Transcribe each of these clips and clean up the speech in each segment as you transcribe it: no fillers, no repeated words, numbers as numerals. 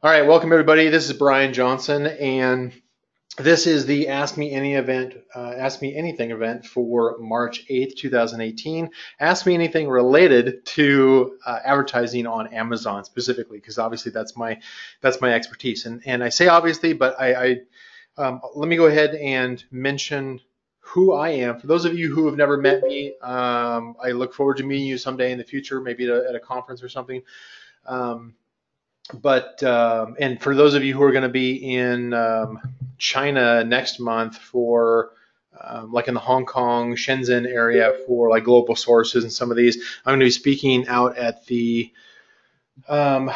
All right, welcome everybody. This is Brian Johnson, and this is the Ask Me Anything event for March 8th, 2018. Ask me anything related to advertising on Amazon specifically, because obviously that's my expertise. And I say obviously, but let me go ahead and mention who I am. For those of you who have never met me, I look forward to meeting you someday in the future, maybe at a conference or something. And for those of you who are going to be in China next month for like in the Hong Kong, Shenzhen area for like global sources and some of these, I'm going to be speaking out at the the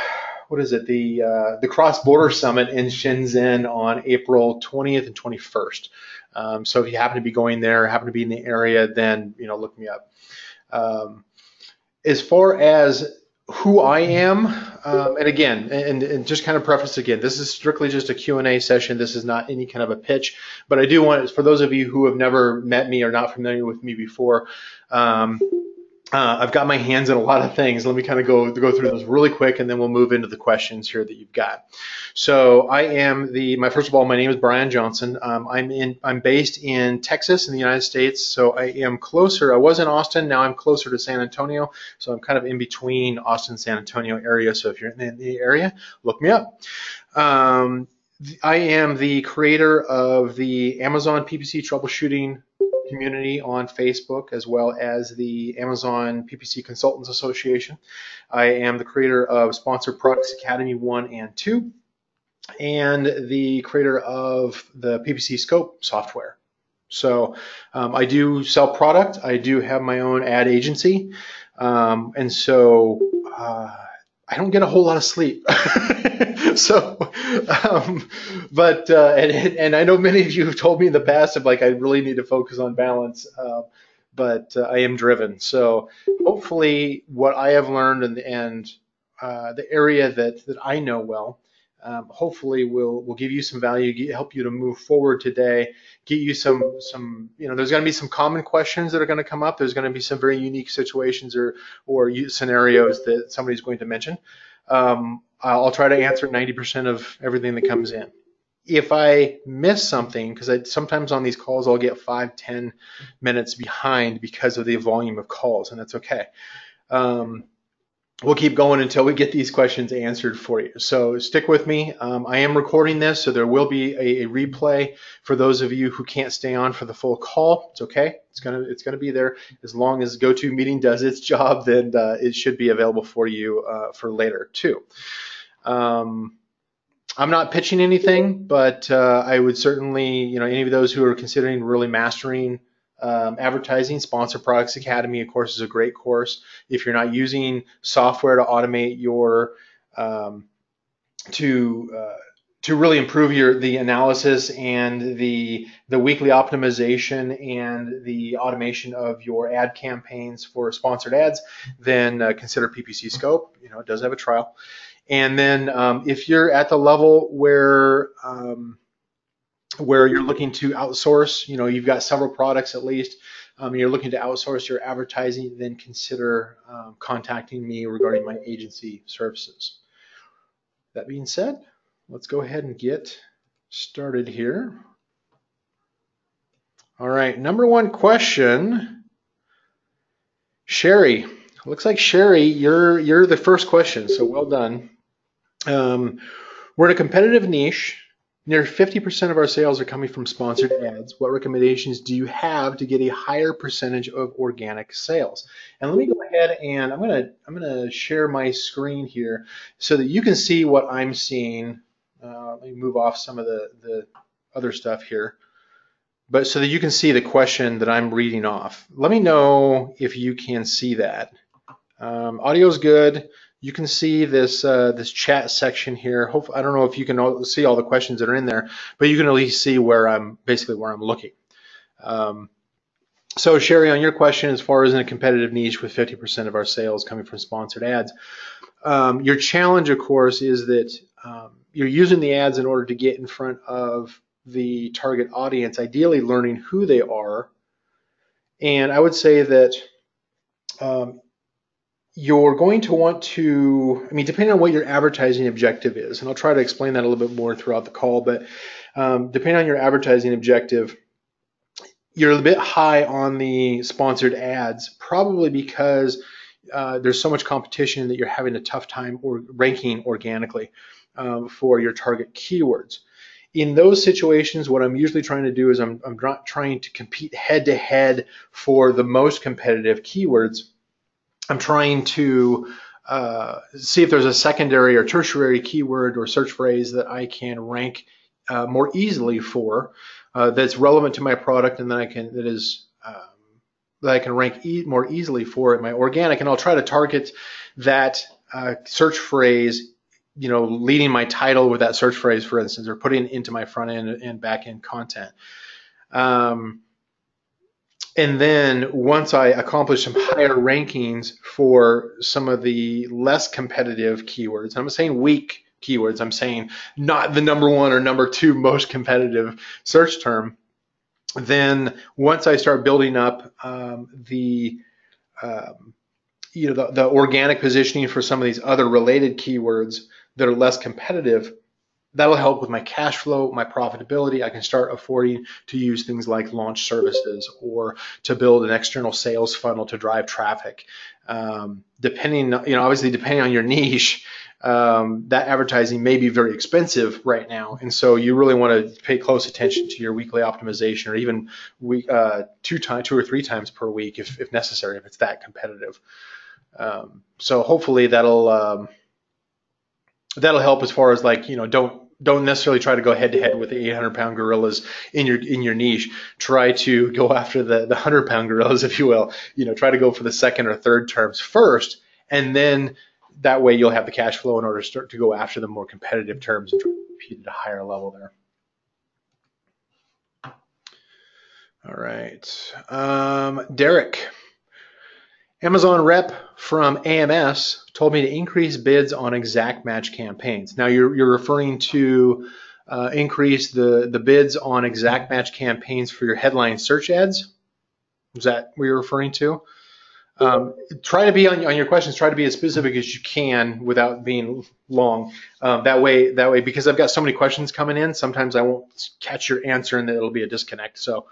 Cross Border Summit in Shenzhen on April 20th and 21st. So if you happen to be going there, happen to be in the area, then look me up. As far as who I am, and again, and just kind of preface again, this is strictly just a Q&A session. This is not any kind of a pitch, but I do want, for those of you who have never met me or not familiar with me before, I've got my hands in a lot of things. Let me kind of go through those really quick, and then we'll move into the questions here that you've got. So I am first of all, my name is Brian Johnson. I'm based in Texas in the United States. So I am closer. I was in Austin. Now I'm closer to San Antonio. So I'm kind of in between Austin and San Antonio area. So if you're in the area, look me up. I am the creator of the Amazon PPC troubleshooting community on Facebook, as well as the Amazon PPC Consultants Association. I am the creator of Sponsored Products Academy 1 and 2, and the creator of the PPC Scope software. So I do sell product. I do have my own ad agency, and so I don't get a whole lot of sleep. So, and I know many of you have told me in the past of like I really need to focus on balance, but I am driven. So hopefully, what I have learned and the area that I know well, hopefully will give you some value, help you to move forward today, get you some there's going to be some common questions that are going to come up. There's going to be some very unique situations or scenarios that somebody's going to mention. I'll try to answer 90% of everything that comes in. If I miss something, because sometimes on these calls I'll get 5-10 minutes behind because of the volume of calls, and that's okay. We'll keep going until we get these questions answered for you. So stick with me. I am recording this, so there will be a replay for those of you who can't stay on for the full call. It's okay. It's gonna be there. As long as GoToMeeting does its job, then it should be available for you for later too. I'm not pitching anything, but I would certainly, any of those who are considering really mastering advertising, Sponsored Products Academy, of course, is a great course. If you're not using software to automate your to really improve the analysis and the weekly optimization and the automation of your ad campaigns for sponsored ads, then consider PPC Scope. It does have a trial. And then if you're at the level where you're looking to outsource, you've got several products at least, you're looking to outsource your advertising, then consider contacting me regarding my agency services. That being said, let's go ahead and get started here. All right, number one question, Sherry. Looks like Sherry, you're the first question, so well done. We're in a competitive niche. Near 50% of our sales are coming from sponsored ads. What recommendations do you have to get a higher percentage of organic sales? And let me go ahead and I'm gonna share my screen here so that you can see what I'm seeing. Let me move off some of the other stuff here, but so that you can see the question that I'm reading off. Let me know if you can see that. Audio's good. You can see this this chat section here. Hopefully, I don't know if you can see all the questions that are in there, but you can at least see where I'm looking. So Sherry, on your question, as far as in a competitive niche with 50% of our sales coming from sponsored ads, your challenge, of course, is that you're using the ads in order to get in front of the target audience, ideally learning who they are. And I would say that you're going to want to, I mean, depending on what your advertising objective is, and I'll try to explain that a little bit more throughout the call, but depending on your advertising objective, you're a bit high on the sponsored ads, probably because there's so much competition that you're having a tough time or ranking organically for your target keywords. In those situations, what I'm usually trying to do is I'm not trying to compete head to head for the most competitive keywords. I'm trying to see if there's a secondary or tertiary keyword or search phrase that I can rank more easily for, that's relevant to my product, and that I can rank more easily for in my organic. And I'll try to target that search phrase, leading my title with that search phrase, for instance, or putting it into my front end and back end content. And then once I accomplish some higher rankings for some of the less competitive keywords, I'm saying weak keywords, I'm saying not the number one or number two most competitive search term, then once I start building up the organic positioning for some of these other related keywords that are less competitive, that'll help with my cash flow, my profitability. I can start affording to use things like launch services or to build an external sales funnel to drive traffic. Depending on your niche, that advertising may be very expensive right now. And so you really want to pay close attention to your weekly optimization, or even two or three times per week if necessary, if it's that competitive. So hopefully that'll help as far as don't necessarily try to go head to head with the 800-pound gorillas in your niche. Try to go after the 100-pound gorillas, if you will. Try to go for the second or third terms first, and then that way you'll have the cash flow in order to start to go after the more competitive terms and try to compete at a higher level there. All right, Derek. Amazon rep from AMS told me to increase bids on exact match campaigns. Now you're referring to increase the bids on exact match campaigns for your headline search ads. Is that what you're referring to? Try to be on your questions. Try to be as specific as you can without being long. That way, because I've got so many questions coming in, sometimes I won't catch your answer and it'll be a disconnect. So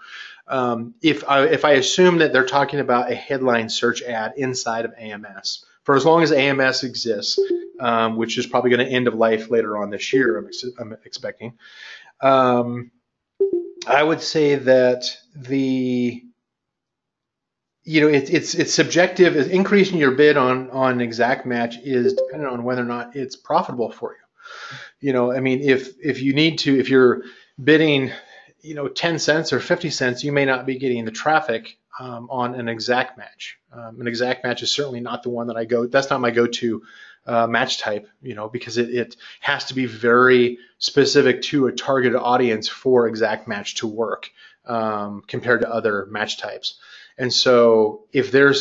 if I assume that they're talking about a headline search ad inside of AMS, for as long as AMS exists, which is probably going to end of life later on this year, I'm expecting, I would say that it's subjective. Increasing your bid on exact match is dependent on whether or not it's profitable for you. I mean, if you're bidding 10 cents or 50 cents, you may not be getting the traffic on an exact match. An exact match is certainly not the one that's not my go-to match type, because it has to be very specific to a targeted audience for exact match to work compared to other match types. And so if they're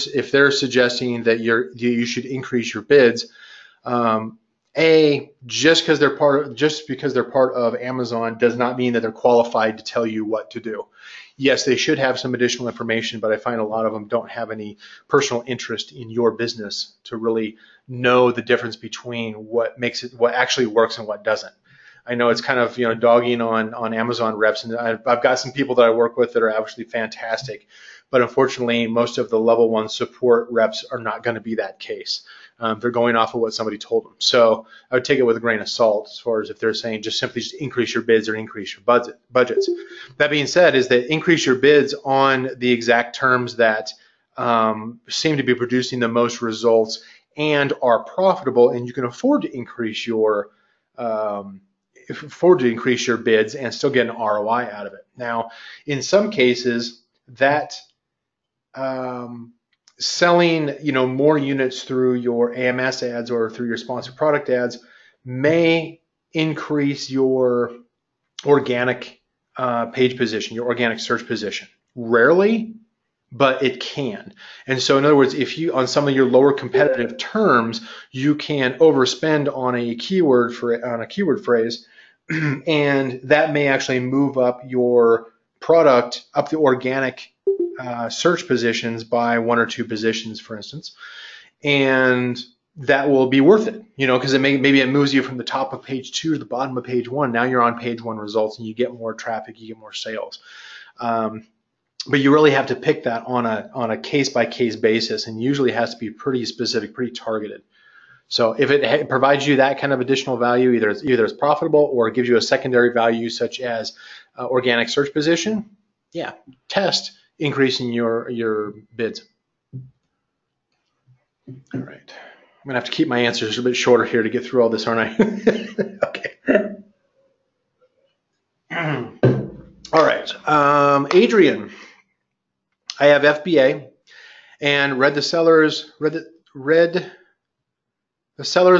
suggesting that you should increase your bids, just because they're part of Amazon does not mean that they're qualified to tell you what to do. Yes, they should have some additional information, but I find a lot of them don't have any personal interest in your business to really know the difference between what actually works and what doesn't. I know it's kind of dogging on Amazon reps, and I've got some people that I work with that are actually fantastic, but unfortunately most of the level 1 support reps are not going to be that case. They're going off of what somebody told them. So I would take it with a grain of salt as far as if they're saying just increase your bids or increase your budgets. That being said, is that increase your bids on the exact terms that seem to be producing the most results and are profitable, and you can afford to increase your bids and still get an ROI out of it. Now, in some cases, that selling more units through your AMS ads or through your sponsored product ads may increase your organic page position, your organic search position. Rarely, but it can. And so in other words, if you, on some of your lower competitive terms, you can overspend on a keyword phrase, and that may actually move up your product the organic search positions by 1 or 2 positions, for instance. and that will be worth it, because maybe it moves you from the top of page 2 to the bottom of page 1. Now you're on page 1 results, and you get more traffic, you get more sales. But you really have to pick that on a case-by-case basis, and usually it has to be pretty specific, pretty targeted. So if it provides you that kind of additional value, either it's profitable or it gives you a secondary value such as organic search position, yeah, test increasing your bids. All right. I'm going to have to keep my answers a bit shorter here to get through all this, aren't I? Okay. All right. Adrian, I have FBA and read the sellers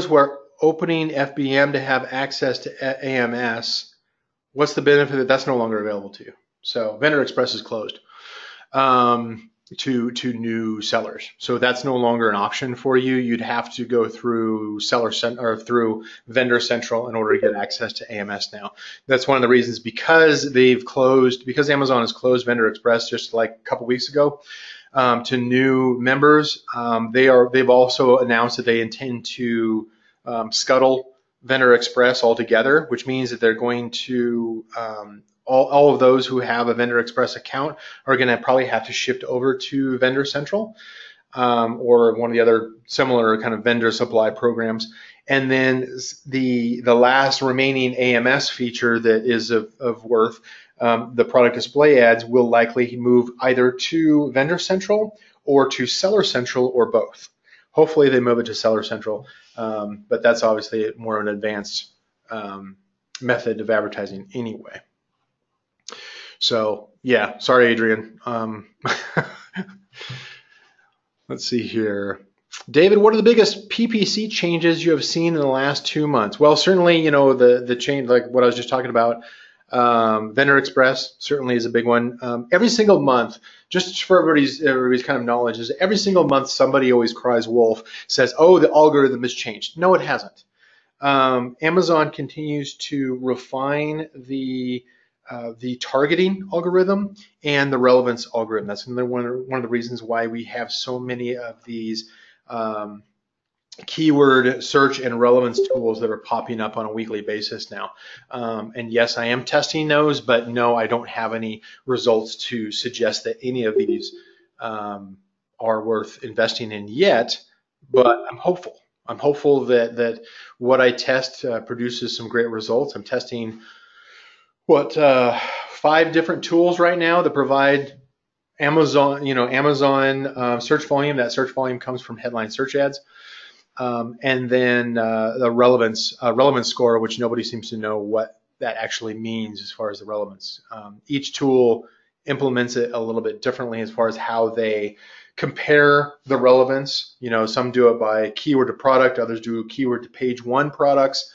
were opening FBM to have access to AMS. What's the benefit that that's no longer available to you? So Vendor Express is closed to new sellers. So that's no longer an option for you. You'd have to go through through Vendor Central in order to get access to AMS now. That's one of the reasons, because Amazon has closed Vendor Express just like a couple weeks ago. To new members, they've also announced that they intend to scuttle Vendor Express altogether, which means that they're going to all of those who have a Vendor Express account are going to probably have to shift over to Vendor Central or one of the other similar kind of vendor supply programs. And then the last remaining AMS feature that is of worth, the product display ads, will likely move either to Vendor Central or to Seller Central or both. Hopefully they move it to Seller Central, but that's obviously more an advanced method of advertising anyway. So yeah, sorry, Adrian. Let's see here. David, what are the biggest PPC changes you have seen in the last 2 months? Well, certainly, the change, like what I was just talking about, Vendor Express certainly is a big one. Every single month, just for everybody's kind of knowledge, is every single month somebody always cries wolf, says, oh, the algorithm has changed. No, it hasn't. Amazon continues to refine the targeting algorithm and the relevance algorithm. That's one of the reasons why we have so many of these keyword search and relevance tools that are popping up on a weekly basis now. And yes, I am testing those, but no, I don't have any results to suggest that any of these are worth investing in yet, but I'm hopeful. I'm hopeful that what I test produces some great results. I'm testing 5 different tools right now that provide Amazon search volume. That search volume comes from headline search ads. And then the relevance score, which nobody seems to know what that actually means as far as the relevance. Each tool implements it a little bit differently as far as how they compare the relevance. Some do it by keyword to product, others do keyword to page 1 products.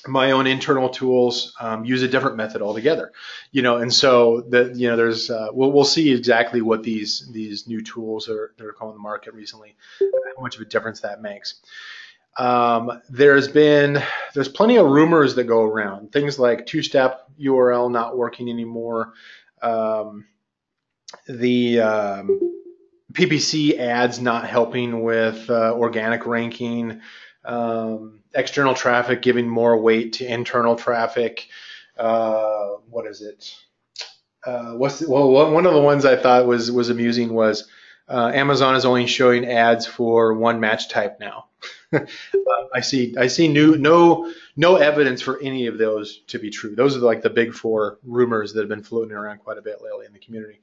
My own internal tools use a different method altogether, and so there's we'll see exactly what these new tools that are coming on the market recently, how much of a difference that makes. There's plenty of rumors that go around, things like 2-step URL not working anymore, the PPC ads not helping with organic ranking. External traffic giving more weight to internal traffic. What is it? One of the ones I thought was amusing was Amazon is only showing ads for one match type now. I see no evidence for any of those to be true. Those are like the big 4 rumors that have been floating around quite a bit lately in the community.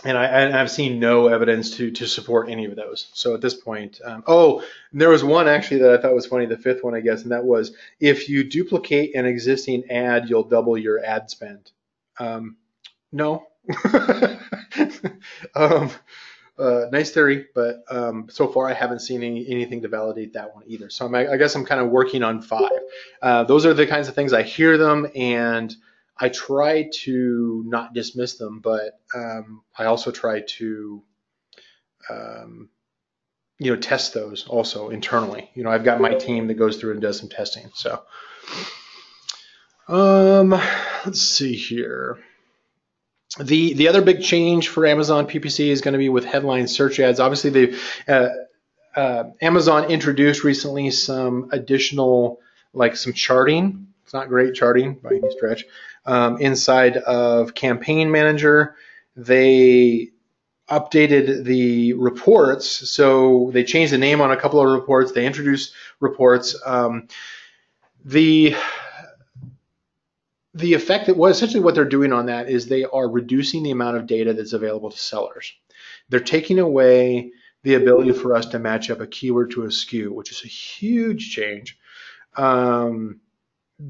And I've seen no evidence to support any of those. So at this point, there was one actually that I thought was funny, the 5th one, I guess, and that was, if you duplicate an existing ad, you'll double your ad spend. No. Nice theory, but so far I haven't seen anything to validate that one either. So I guess I'm kind of working on 5. Those are the kinds of things I hear them, and I try to not dismiss them, but I also try to test those also internally. I've got my team that goes through and does some testing. So let's see here. The other big change for Amazon PPC is going to be with headline search ads. Obviously, Amazon introduced recently some additional, like some charting. It's not great charting by any stretch. Inside of Campaign Manager, they updated the reports. So they changed the name on a couple of reports. They introduced reports. The effect that was essentially what they're doing on that is they are reducing the amount of data that's available to sellers. They're taking away the ability for us to match up a keyword to a SKU, which is a huge change,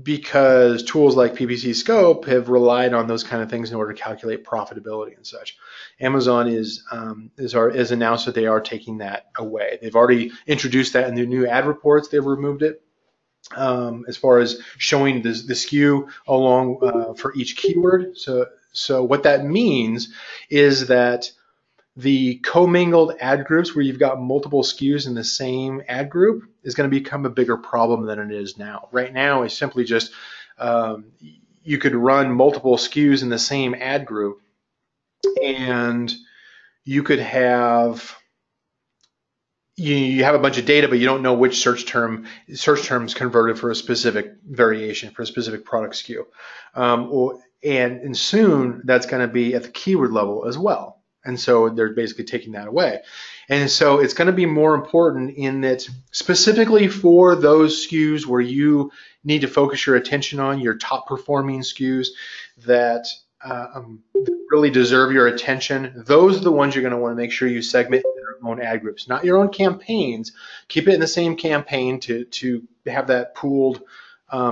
because tools like PPC Scope have relied on those kind of things in order to calculate profitability and such. Amazon is announced that they are taking that away. They've already introduced that in the new ad reports. They've removed it. As far as showing the SKU along for each keyword. So what that means is that the commingled ad groups where you've got multiple SKUs in the same ad group is going to become a bigger problem than it is now. Right now, it's simply just you could run multiple SKUs in the same ad group, and you could have you have a bunch of data, but you don't know which search terms converted for a specific variation, for a specific product SKU. And soon that's going to be at the keyword level as well. And so they're basically taking that away. And so it's going to be more important in that specifically for those SKUs where you need to focus your attention on your top performing SKUs that really deserve your attention. Those are the ones you're going to want to make sure you segment in your own ad groups, not your own campaigns. Keep it in the same campaign to have that pooled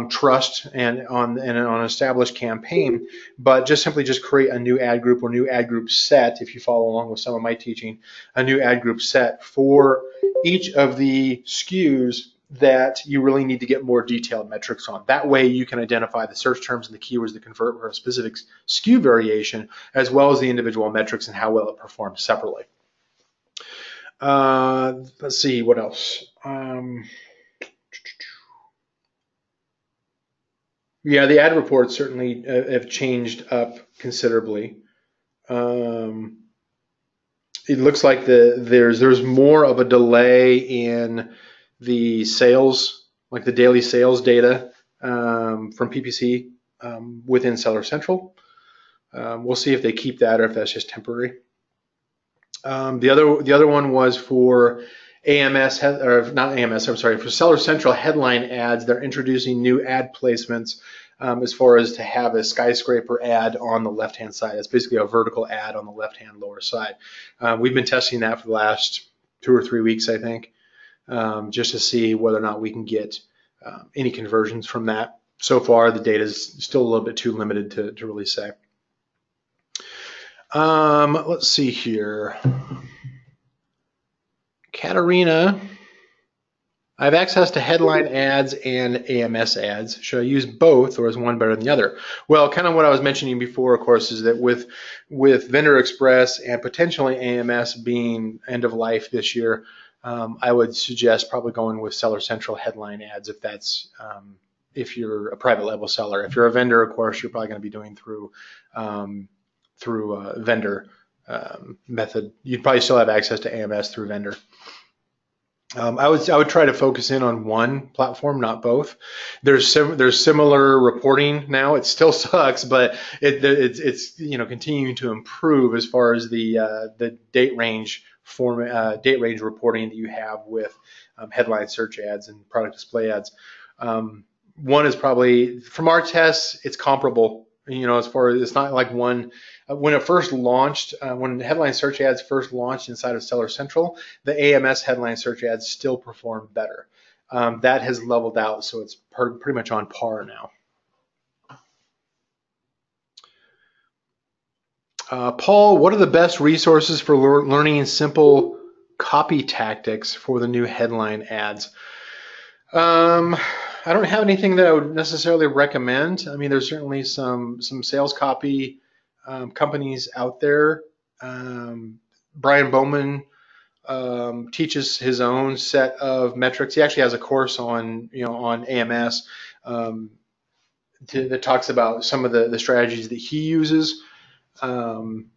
trust and on an established campaign, but just simply create a new ad group or new ad group set. If you follow along with some of my teaching, a new ad group set for each of the SKUs that you really need to get more detailed metrics on. That way you can identify the search terms and the keywords that convert for a specific SKU variation, as well as the individual metrics and how well it performs separately. Let's see, what else? Yeah, the ad reports certainly have changed up considerably. It looks like there's more of a delay in the sales, like the daily sales data from PPC within Seller Central. We'll see if they keep that or if that's just temporary. The other one was for AMS, or not AMS, I'm sorry, for Seller Central headline ads. They're introducing new ad placements as far as to have a skyscraper ad on the left-hand side. It's basically a vertical ad on the left-hand lower side. We've been testing that for the last 2 or 3 weeks, I think, just to see whether or not we can get any conversions from that. So far, the data is still a little bit too limited to really say. Let's see here. Katarina, I have access to headline ads and AMS ads. Should I use both, or is one better than the other? Well, kind of what I was mentioning before, of course, is that with Vendor Express and potentially AMS being end of life this year, I would suggest probably going with Seller Central headline ads if that's if you're a private label seller. If you're a vendor, of course, you're probably going to be doing through vendor method. You'd probably still have access to AMS through vendor. I would try to focus in on one platform, not both. There's similar reporting now. It still sucks, but it's continuing to improve as far as the date range reporting that you have with headline search ads and product display ads. One is probably, from our tests, it's comparable. As far as, it's not like one. When it first launched, when headline search ads first launched inside of Seller Central, the AMS headline search ads still performed better. That has leveled out, so it's pretty much on par now. Paul, what are the best resources for learning simple copy tactics for the new headline ads? I don't have anything that I would necessarily recommend. I mean, there's certainly some sales copy companies out there. Brian Bowman teaches his own set of metrics. He actually has a course on AMS that talks about some of the strategies that he uses. um,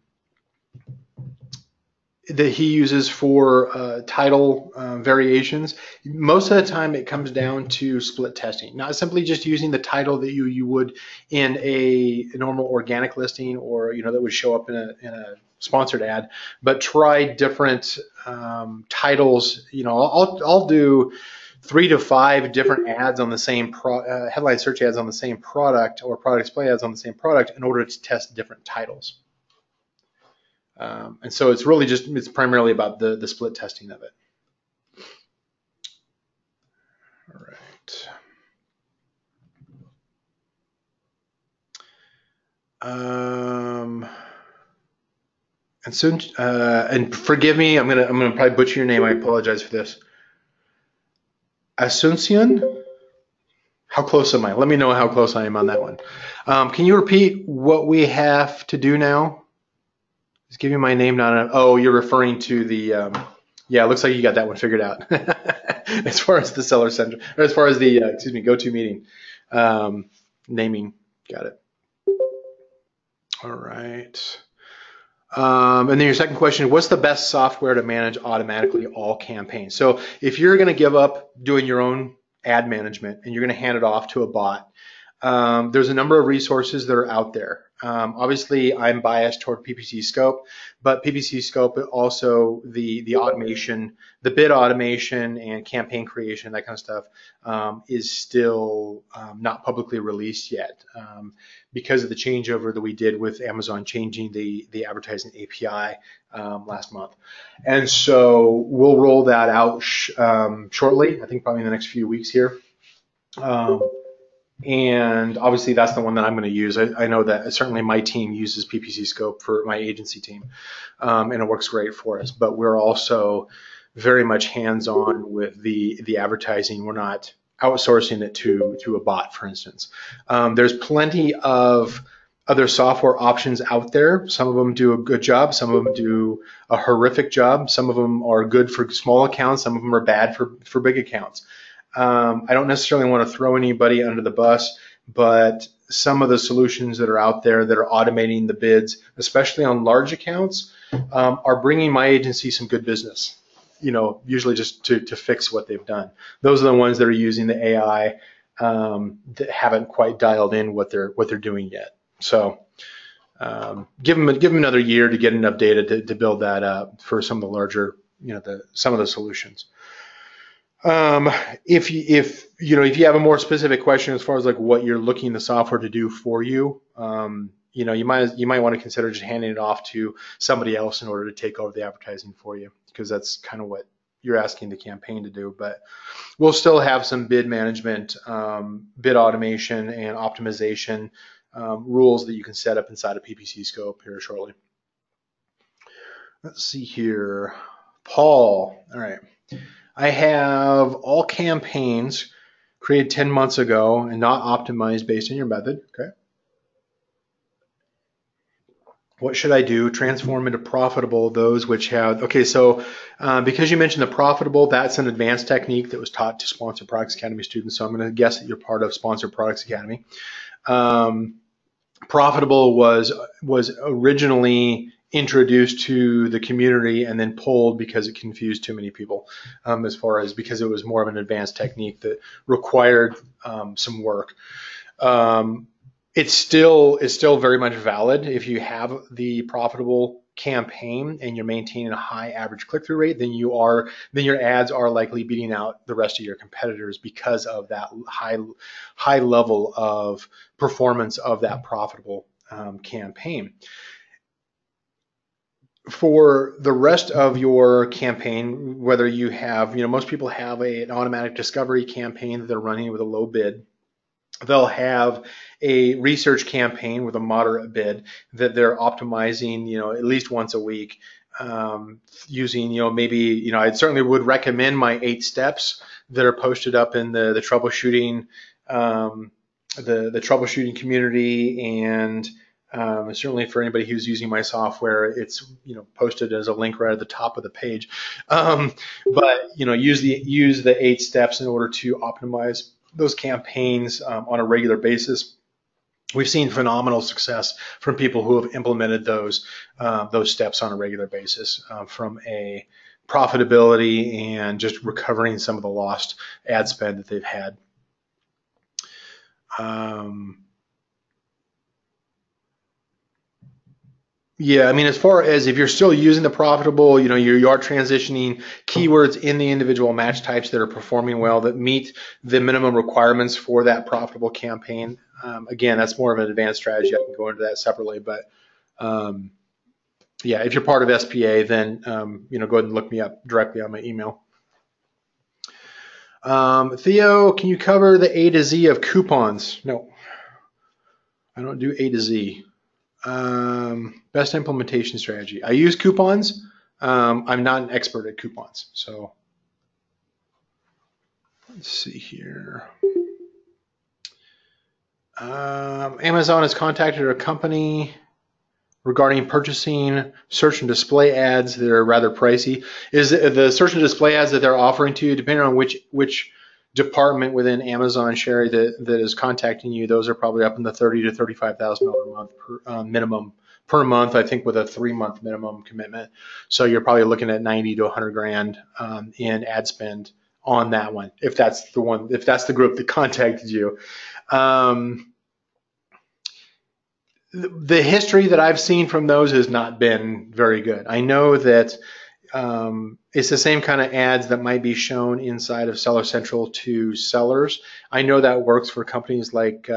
that he uses for title variations. Most of the time it comes down to split testing, not simply just using the title that you would in a normal organic listing, or that would show up in a sponsored ad, but try different titles. I'll do 3 to 5 different ads on the same headline search ads on the same product, or product display ads on the same product, in order to test different titles. And so it's primarily about the split testing of it. All right. And forgive me, I'm gonna probably butcher your name. I apologize for this. Asuncion? How close am I? Let me know how close I am on that one. Can you repeat what we have to do now? Just give me my name, oh, you're referring to the, yeah, it looks like you got that one figured out. As far as the seller center, or as far as the, go-to meeting, naming, got it. All right. And then your second question, what's the best software to manage automatically all campaigns? So if you're going to give up doing your own ad management and you're going to hand it off to a bot, there's a number of resources that are out there. Obviously, I'm biased toward PPC Scope, but PPC Scope also the automation, the bid automation and campaign creation, that kind of stuff, is still not publicly released yet, because of the changeover that we did with Amazon changing the advertising API last month. And so we'll roll that out shortly, I think probably in the next few weeks here. And obviously that's the one that I'm going to use. I know that certainly my team uses PPC Scope for my agency team, and it works great for us. But we're also very much hands-on with the advertising. We're not outsourcing it to a bot, for instance. There's plenty of other software options out there. Some of them do a good job. Some of them do a horrific job. Some of them are good for small accounts. Some of them are bad for big accounts. I don't necessarily want to throw anybody under the bus, but some of the solutions that are out there that are automating the bids, especially on large accounts, are bringing my agency some good business, usually just to fix what they've done. Those are the ones that are using the AI, that haven't quite dialed in what they're doing yet. So give them another year to get enough data to build that up for some of the larger, some of the solutions. If you have a more specific question as far as like what you're looking the software to do for you, you might want to consider just handing it off to somebody else in order to take over the advertising for you, because that's kind of what you're asking the campaign to do. But we'll still have some bid management, bid automation and optimization rules that you can set up inside of PPC Scope here shortly. Let's see here. Paul, all right. I have all campaigns created 10 months ago and not optimized based on your method. Okay. What should I do? Transform into profitable those which have, okay, so because you mentioned the profitable, that's an advanced technique that was taught to Sponsored Products Academy students. So I'm going to guess that you're part of Sponsored Products Academy. Profitable was originally introduced to the community and then pulled because it confused too many people, because it was more of an advanced technique that required some work. It's still very much valid. If you have the profitable campaign and you're maintaining a high average click-through rate, then your ads are likely beating out the rest of your competitors because of that high level of performance of that profitable campaign. For the rest of your campaign, whether you have, most people have an automatic discovery campaign that they're running with a low bid. They'll have a research campaign with a moderate bid that they're optimizing, at least once a week, using, maybe, I certainly would recommend my 8 steps that are posted up in the troubleshooting, the troubleshooting community, and certainly for anybody who's using my software, it's posted as a link right at the top of the page. But use the 8 steps in order to optimize those campaigns on a regular basis. we've seen phenomenal success from people who have implemented those steps on a regular basis, from a profitability and just recovering some of the lost ad spend that they've had. Yeah, I mean, as far as if you're still using the profitable, you are transitioning keywords in the individual match types that are performing well, that meet the minimum requirements for that profitable campaign. Again, that's more of an advanced strategy. I can go into that separately, but yeah, if you're part of SPA, then go ahead and look me up directly on my email. Theo, can you cover the A to Z of coupons? No, I don't do A to Z. Best implementation strategy. I use coupons. I'm not an expert at coupons. So let's see here. Amazon has contacted a company regarding purchasing search and display ads that are rather pricey. Is the search and display ads that they're offering to you, depending on which department within Amazon, Sherry, that is contacting you, those are probably up in the $30,000 to $35,000 a month minimum per month, I think, with a 3-month minimum commitment. So you're probably looking at 90 to 100 grand in ad spend on that one, if that's the group that contacted you. The history that I've seen from those has not been very good. I know that it's the same kind of ads that might be shown inside of Seller Central to sellers. I know that works for companies like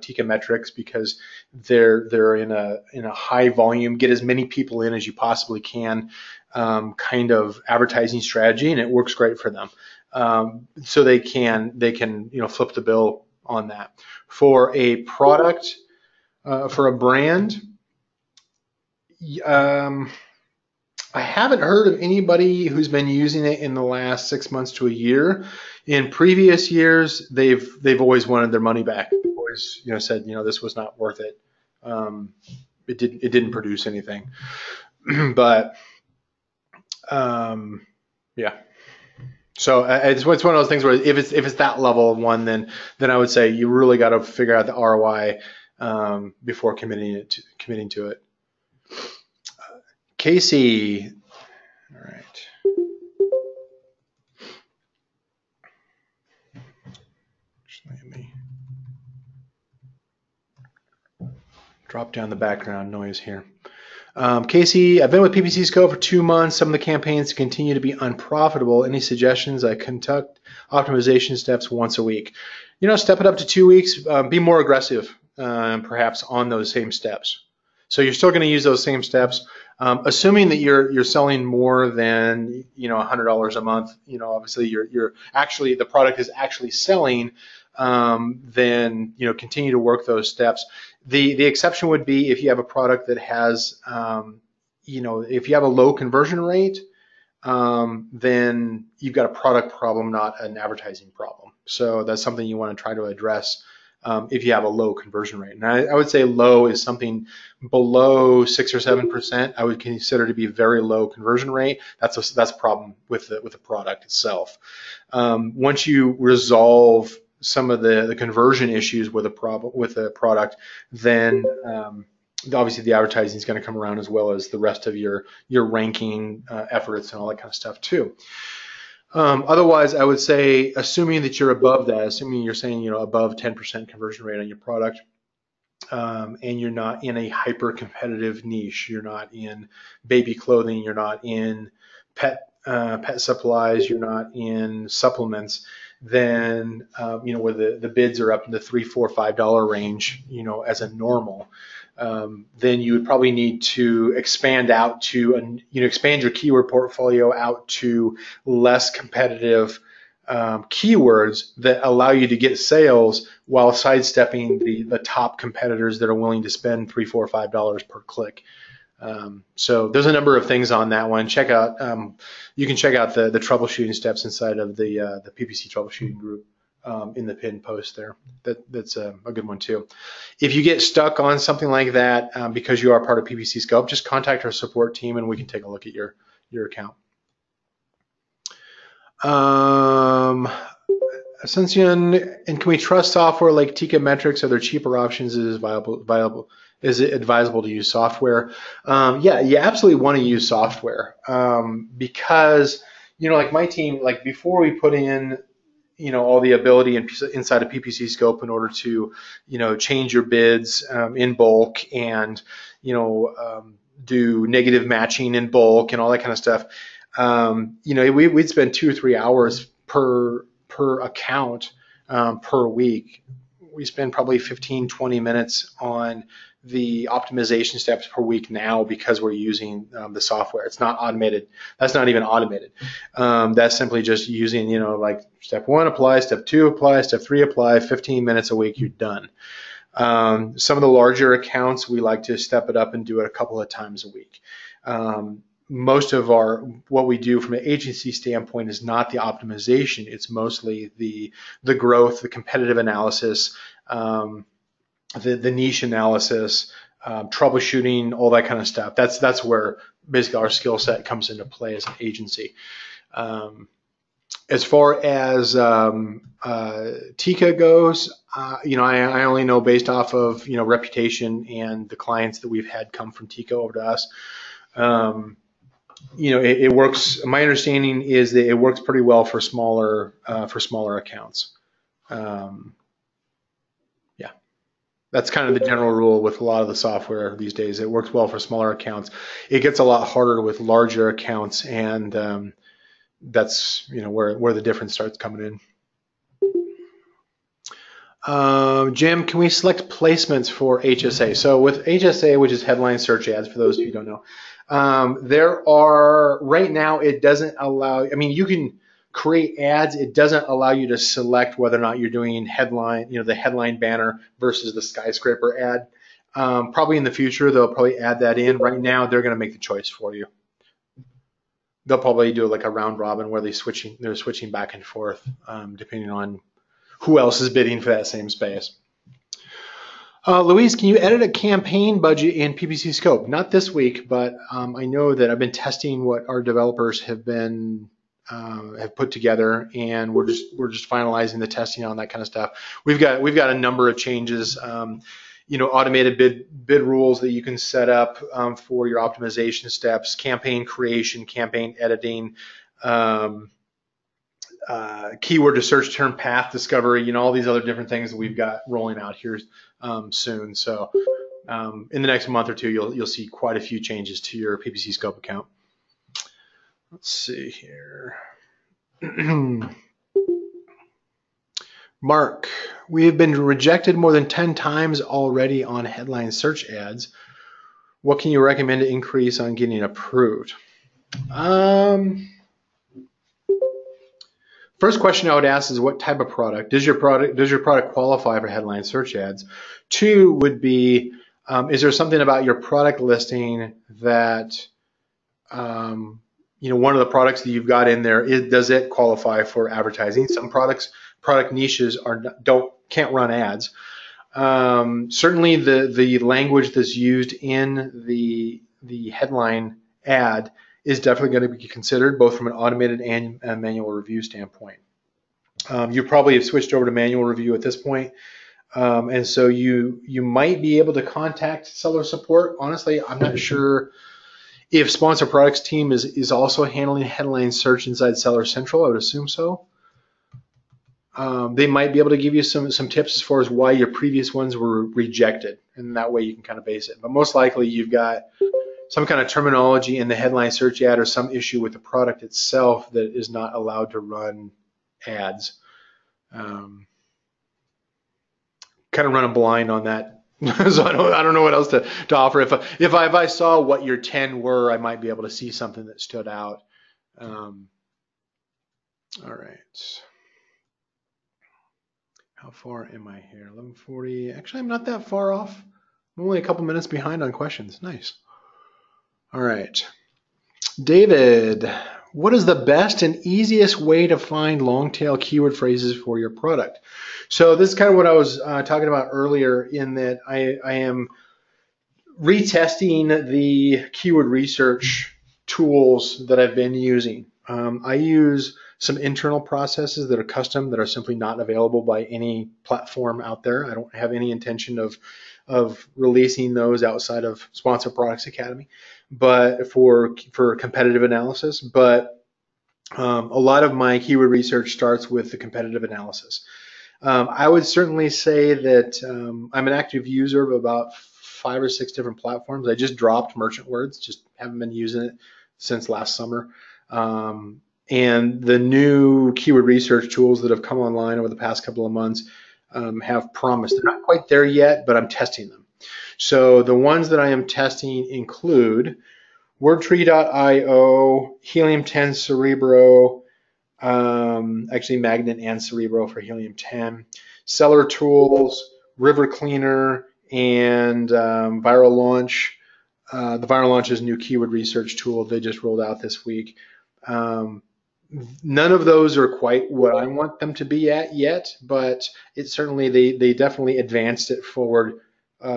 Tika Metrics, because they're in a high volume, get as many people in as you possibly can kind of advertising strategy, and it works great for them. So they can flip the bill on that. For a product, for a brand, I haven't heard of anybody who's been using it in the last 6 months to a year. In previous years, they've always wanted their money back. They've always said this was not worth it. It didn't produce anything. But yeah. So it's one of those things where if it's that level of one, then I would say you really got to figure out the ROI before committing to it. Casey, all right. Just let me drop down the background noise here. Casey, I've been with PPC Scope for 2 months. Some of the campaigns continue to be unprofitable. Any suggestions? I conduct optimization steps once a week. Step it up to 2 weeks. Be more aggressive, perhaps, on those same steps. So you're still going to use those same steps, assuming that you're selling more than $100 a month. Obviously you're actually, the product is actually selling. Then continue to work those steps. The exception would be if you have a product that has if you have a low conversion rate, then you've got a product problem, not an advertising problem. So that's something you want to try to address if you have a low conversion rate. And I would say low is something below 6 or 7%. I would consider to be a very low conversion rate. That's a problem with the product itself. Once you resolve some of the conversion issues with a product, then obviously the advertising is going to come around, as well as the rest of your ranking efforts and all that kind of stuff too. Otherwise, I would say, assuming that you're above that, assuming you're saying above 10% conversion rate on your product, and you're not in a hyper competitive niche, you're not in baby clothing, you're not in pet supplies, you're not in supplements, then where the bids are up in the $3, $4, $5 range, as a normal, then you would probably need to expand out to expand your keyword portfolio out to less competitive keywords that allow you to get sales while sidestepping the top competitors that are willing to spend $3, $4, $5 per click. So there's a number of things on that one. Check out you can check out the troubleshooting steps inside of the PPC troubleshooting group in the pinned post there. That's a good one too. If you get stuck on something like that because you are part of PPC Scope, just contact our support team and we can take a look at your account. Ascension, and can we trust software like Tika Metrics? Are there cheaper options? Is viable? Is it advisable to use software? Yeah, you absolutely want to use software because like my team, like before we put in all the ability inside of PPC Scope in order to change your bids in bulk and do negative matching in bulk and all that kind of stuff. We'd spend 2 or 3 hours per account per week. We spend probably 15-20 minutes on the optimization steps per week now because we're using the software. It's not automated. That's not even automated. That's simply just using, like step 1 apply, step 2 apply, step 3 apply, 15 minutes a week, you're done. Some of the larger accounts, we like to step it up and do it a couple of times a week. Most of what we do from an agency standpoint is not the optimization. It's mostly the growth, the competitive analysis, the niche analysis, troubleshooting, all that kind of stuff. That's where basically our skill set comes into play as an agency. As far as Tika goes, I only know based off of reputation and the clients that we've had come from Tika over to us. It works. My understanding is that it works pretty well for smaller accounts. Yeah, that's kind of the general rule with a lot of the software these days. It works well for smaller accounts. It gets a lot harder with larger accounts, and that's where the difference starts coming in. Jim, can we select placements for HSA? So with HSA, which is headline search ads, for those of you who don't know, there are, right now, it doesn't allow, you can create ads. It doesn't allow you to select whether or not you're doing headline, the headline banner versus the skyscraper ad. Probably in the future, they'll probably add that in. Right now, they're going to make the choice for you. They'll probably do like a round robin where they're switching back and forth, depending on who else is bidding for that same space. Louise, can you edit a campaign budget in PPC Scope? Not this week, but I know that I've been testing what our developers have put together, and we're just finalizing the testing on that kind of stuff. We've got a number of changes. Automated bid rules that you can set up for your optimization steps, campaign creation, campaign editing, keyword to search term path discovery, all these other different things that we've got rolling out here soon. So in the next month or two, you'll see quite a few changes to your PPC Scope account. Let's see here. Mark, we have been rejected more than 10 times already on headline search ads. What can you recommend to increase on getting approved? First question I would ask is what type of product? Does your product qualify for headline search ads? 2 would be, is there something about your product listing that, one of the products that you've got in there, does it qualify for advertising? Some product niches can't run ads. Certainly the language that's used in the headline ad is definitely going to be considered both from an automated and manual review standpoint. You probably have switched over to manual review at this point, and so you might be able to contact seller support. Honestly, I'm not sure if Sponsor Products team is also handling headline search inside Seller Central. I would assume so. They might be able to give you some tips as far as why your previous ones were rejected, and that way you can kind of base it. But most likely you've got some kind of terminology in the headline search ad or some issue with the product itself that is not allowed to run ads. Kind of running blind on that. So I don't know what else to offer. If I saw what your 10 were, I might be able to see something that stood out. All right. How far am I here? 11:40. Actually, I'm not that far off. I'm only a couple minutes behind on questions. Nice. All right. David, what is the best and easiest way to find long tail keyword phrases for your product? So this is kind of what I was talking about earlier, in that I am retesting the keyword research tools that I've been using. I use some internal processes that are custom, that are simply not available by any platform out there. I don't have any intention of releasing those outside of Sponsor Products Academy, but for competitive analysis. But a lot of my keyword research starts with the competitive analysis. I would certainly say that I'm an active user of about 5 or 6 different platforms. I just dropped Merchant Words, just haven't been using it since last summer. And the new keyword research tools that have come online over the past couple of months have promised. They're not quite there yet, but I'm testing them. So the ones that I am testing include Wordtree.io, Helium 10 Cerebro, actually Magnet and Cerebro for Helium 10, Seller Tools, River Cleaner, and Viral Launch. The Viral Launch is a new keyword research tool they just rolled out this week. None of those are quite what I want them to be at yet, but it certainly they definitely advanced it forward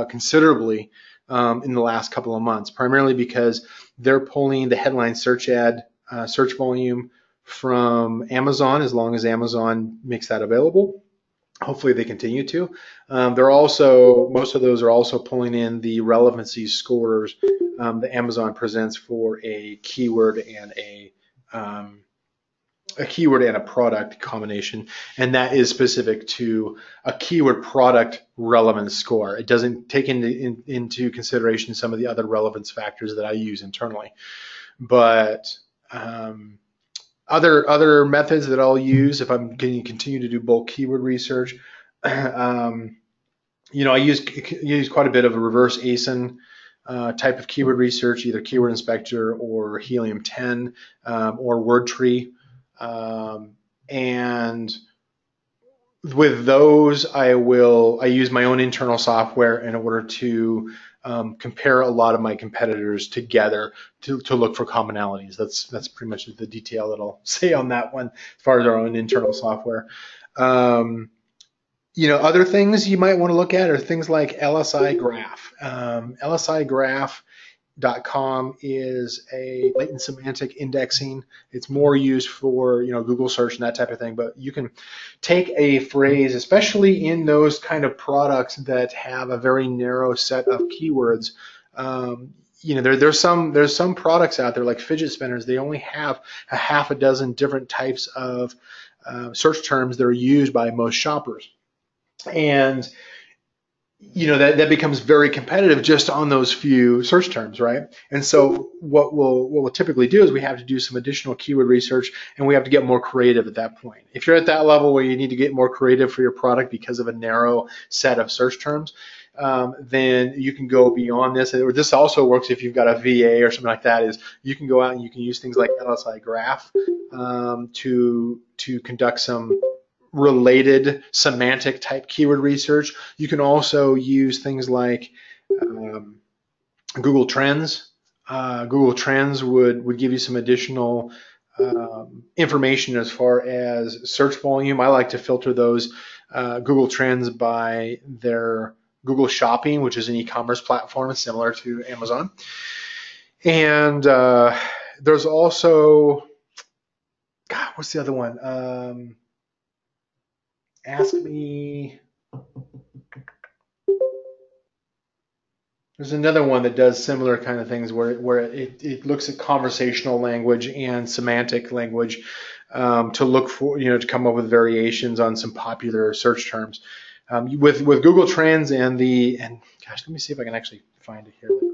considerably in the last couple of months, primarily because they're pulling the headline search volume from Amazon, as long as Amazon makes that available. Hopefully they continue to. They're also, most of those are also pulling in the relevancy scores that Amazon presents for a keyword and a product combination, and that is specific to a keyword product relevance score. It doesn't take into consideration some of the other relevance factors that I use internally. But other methods that I'll use if I'm going to continue to do bulk keyword research, I use quite a bit of a reverse ASIN type of keyword research, either Keyword Inspector or Helium 10 or Wordtree. And with those, I use my own internal software in order to compare a lot of my competitors together to look for commonalities. That's pretty much the detail that I'll say on that one as far as our own internal software. Other things you might want to look at are things like LSI Graph. LSIGraph.com is a latent semantic indexing. It's more used for Google search and that type of thing, but you can take a phrase, especially in those kind of products that have a very narrow set of keywords. There's some products out there like fidget spinners. They only have a half a dozen different types of search terms that are used by most shoppers, and that becomes very competitive just on those few search terms, right? And so what we'll typically do is we have to do some additional keyword research, and we have to get more creative at that point. If you're at that level where you need to get more creative for your product because of a narrow set of search terms, then you can go beyond this. Or this also works if you've got a VA or something like that. Is you can go out and you can use things like LSI Graph to conduct some related semantic type keyword research. You can also use things like Google Trends. Google Trends would give you some additional information as far as search volume. I like to filter those Google Trends by their Google Shopping, which is an e-commerce platform similar to Amazon. And there's also, what's the other one? Ask Me. There's another one that does similar kind of things where it looks at conversational language and semantic language to look for, to come up with variations on some popular search terms. With Google Trends and gosh, let me see if I can actually find it here real quick.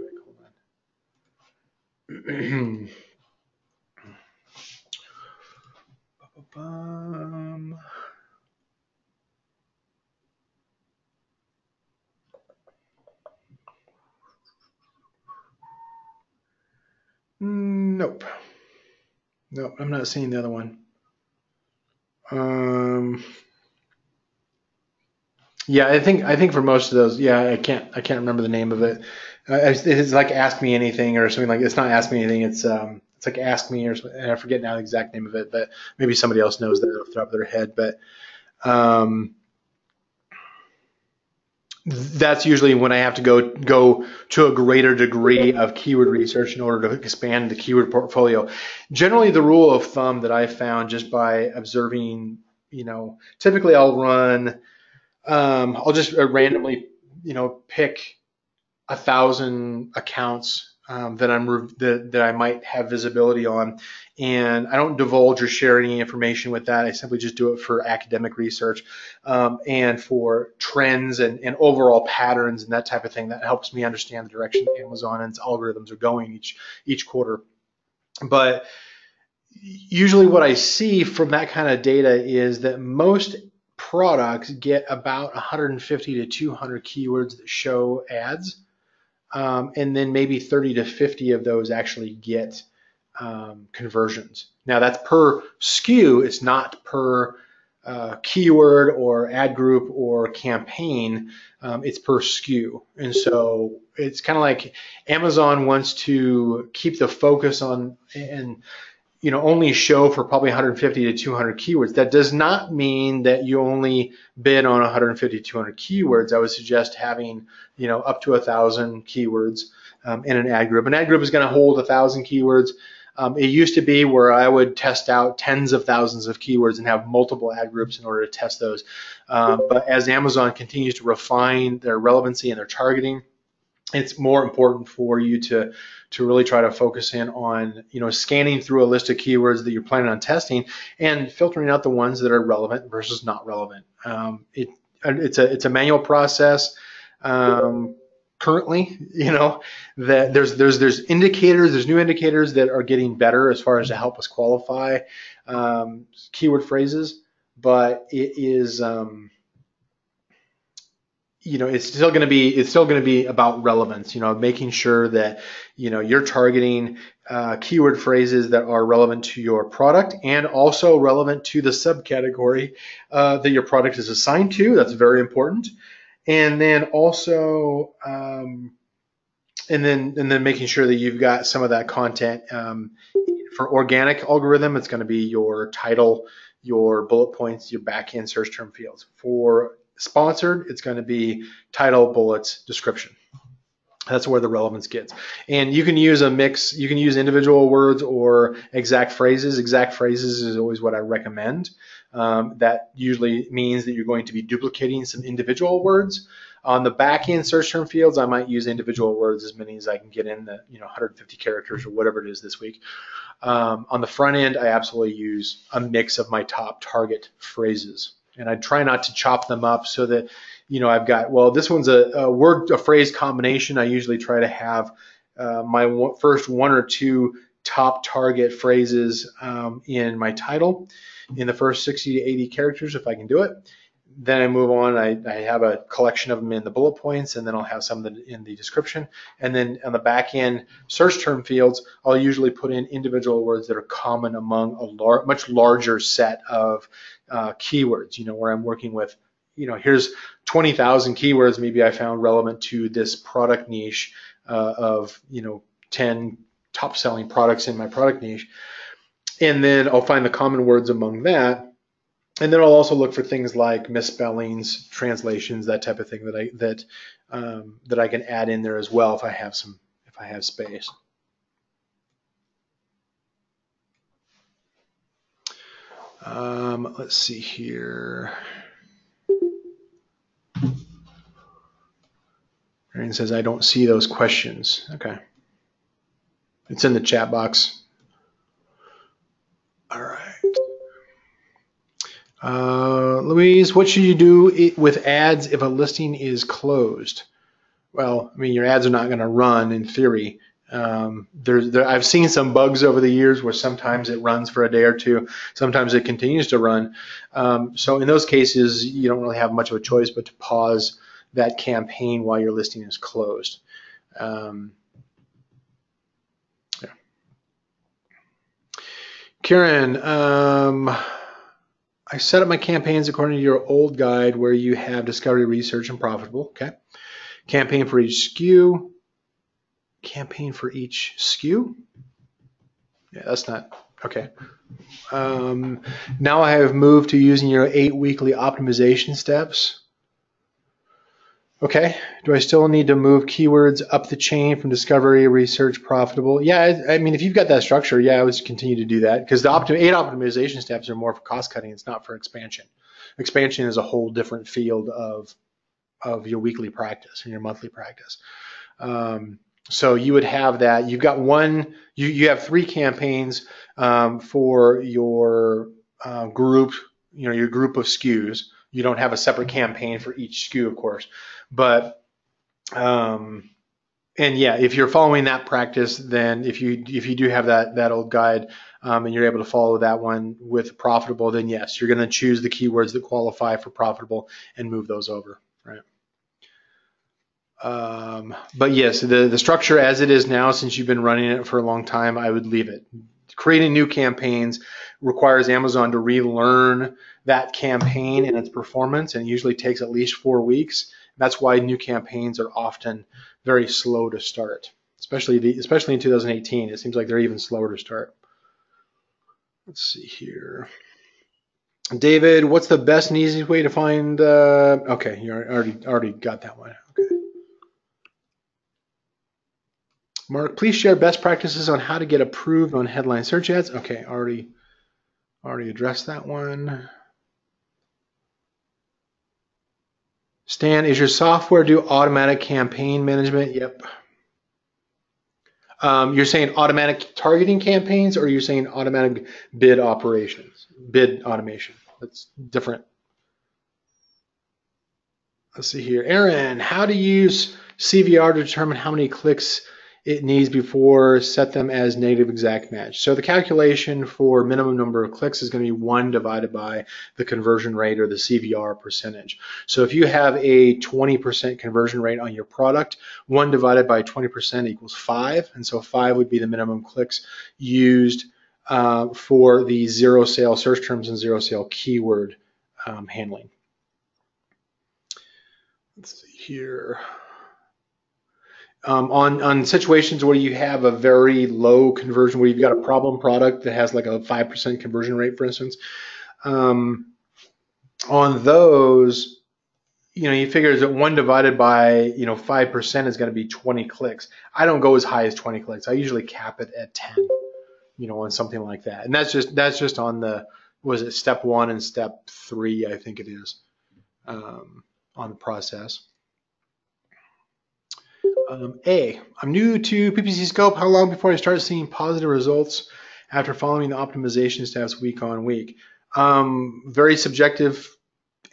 Hold on. Nope, I'm not seeing the other one. Yeah, I think for most of those, yeah, I can't remember the name of it. It's like Ask Me Anything or something like. It's not Ask Me Anything. It's like Ask Me or something. I forget now the exact name of it, but maybe somebody else knows that off the top of their head. But that's usually when I have to go to a greater degree of keyword research in order to expand the keyword portfolio. Generally, the rule of thumb that I found just by observing, typically I'll run, I'll just randomly, pick 1,000 accounts that I might have visibility on, and I don't divulge or share any information with that. I simply just do it for academic research and for trends and overall patterns and that type of thing. That helps me understand the direction Amazon and its algorithms are going each quarter. But usually what I see from that kind of data is that most products get about 150 to 200 keywords that show ads. And then maybe 30 to 50 of those actually get conversions. Now that's per SKU, it's not per keyword or ad group or campaign, it's per SKU. And so it's kind of like Amazon wants to keep the focus on and only show for probably 150 to 200 keywords. That does not mean that you only bid on 150 to 200 keywords. I would suggest having, up to 1,000 keywords in an ad group. An ad group is going to hold 1,000 keywords. It used to be where I would test out tens of thousands of keywords and have multiple ad groups in order to test those. But as Amazon continues to refine their relevancy and their targeting, it's more important for you to really try to focus in on, scanning through a list of keywords that you're planning on testing and filtering out the ones that are relevant versus not relevant. It's a manual process. Currently, that there's indicators, there's new indicators that are getting better as far as to help us qualify keyword phrases, but it is it's still going to be about relevance, making sure that, you're targeting keyword phrases that are relevant to your product and also relevant to the subcategory that your product is assigned to. That's very important. And then also, and then making sure that you've got some of that content for organic algorithm. It's going to be your title, your bullet points, your back-end search term fields. For sponsored, it's going to be title, bullets, description. That's where the relevance gets. And you can use a mix. You can use individual words or exact phrases. Exact phrases is always what I recommend. That usually means that you're going to be duplicating some individual words. On the back-end search term fields, I might use individual words, as many as I can get in, the 150 characters or whatever it is this week. On the front end, I absolutely use a mix of my top target phrases. And I try not to chop them up so that, I've got, well, this one's a phrase combination. I usually try to have my first one or two top target phrases in my title in the first 60 to 80 characters, if I can do it. Then I move on. I have a collection of them in the bullet points, and then I'll have some in the description. And then on the back end search term fields, I'll usually put in individual words that are common among a much larger set of keywords, where I'm working with, here's 20,000 keywords maybe I found relevant to this product niche of, 10 top selling products in my product niche. And then I'll find the common words among that. And then I'll also look for things like misspellings, translations, that type of thing that I can add in there as well if I have space. Let's see here. Arian says, I don't see those questions. Okay. It's in the chat box. All right. Louise, what should you do with ads if a listing is closed? Well, your ads are not going to run in theory. I've seen some bugs over the years where sometimes it runs for a day or two, sometimes it continues to run. So in those cases, you don't really have much of a choice but to pause that campaign while your listing is closed. Yeah. Karen, I set up my campaigns according to your old guide where you have discovery, research, and profitable. Okay. Campaign for each SKU. Campaign for each SKU. Yeah, that's not okay. Now I have moved to using your 8 weekly optimization steps. Okay. Do I still need to move keywords up the chain from discovery, research, profitable? Yeah, I mean, if you've got that structure, yeah, I would continue to do that because the 8 optimization steps are more for cost cutting. It's not for expansion. Expansion is a whole different field of your weekly practice and your monthly practice. So you would have that. You've got one. You have 3 campaigns for your group. You know, your group of SKUs. You don't have a separate campaign for each SKU, of course, but and yeah, if you're following that practice, then if you do have that old guide and you're able to follow that one with profitable, then yes, you're going to choose the keywords that qualify for profitable and move those over, right? But yes, the structure as it is now, since you've been running it for a long time, I would leave it. Creating new campaigns requires Amazon to relearn that campaign and its performance, and it usually takes at least 4 weeks. That's why new campaigns are often very slow to start, especially in 2018. It seems like they're even slower to start. Let's see here. David, what's the best and easiest way to find? Okay, you already got that one. Okay. Mark, please share best practices on how to get approved on headline search ads. Okay, already addressed that one. Stan, is your software do automatic campaign management? Yep. You're saying automatic targeting campaigns, or you're saying automatic bid operations, bid automation? That's different. Let's see here. Aaron, how to use CVR to determine how many clicks it needs before set them as negative exact match. So the calculation for minimum number of clicks is going to be 1 divided by the conversion rate or the CVR percentage. So if you have a 20% conversion rate on your product, 1 divided by 20% equals 5. And so 5 would be the minimum clicks used for the zero sale search terms and zero sale keyword handling. Let's see here. On situations where you have a very low conversion, where you've got a problem product that has like a 5% conversion rate, for instance, on those, you figure that 1 divided by 5% is going to be 20 clicks. I don't go as high as 20 clicks. I usually cap it at 10, on something like that. And that's just on the, was it step 1 and step 3? I think it is on the process. I'm new to PPC Scope. How long before I start seeing positive results after following the optimization steps week on week? Very subjective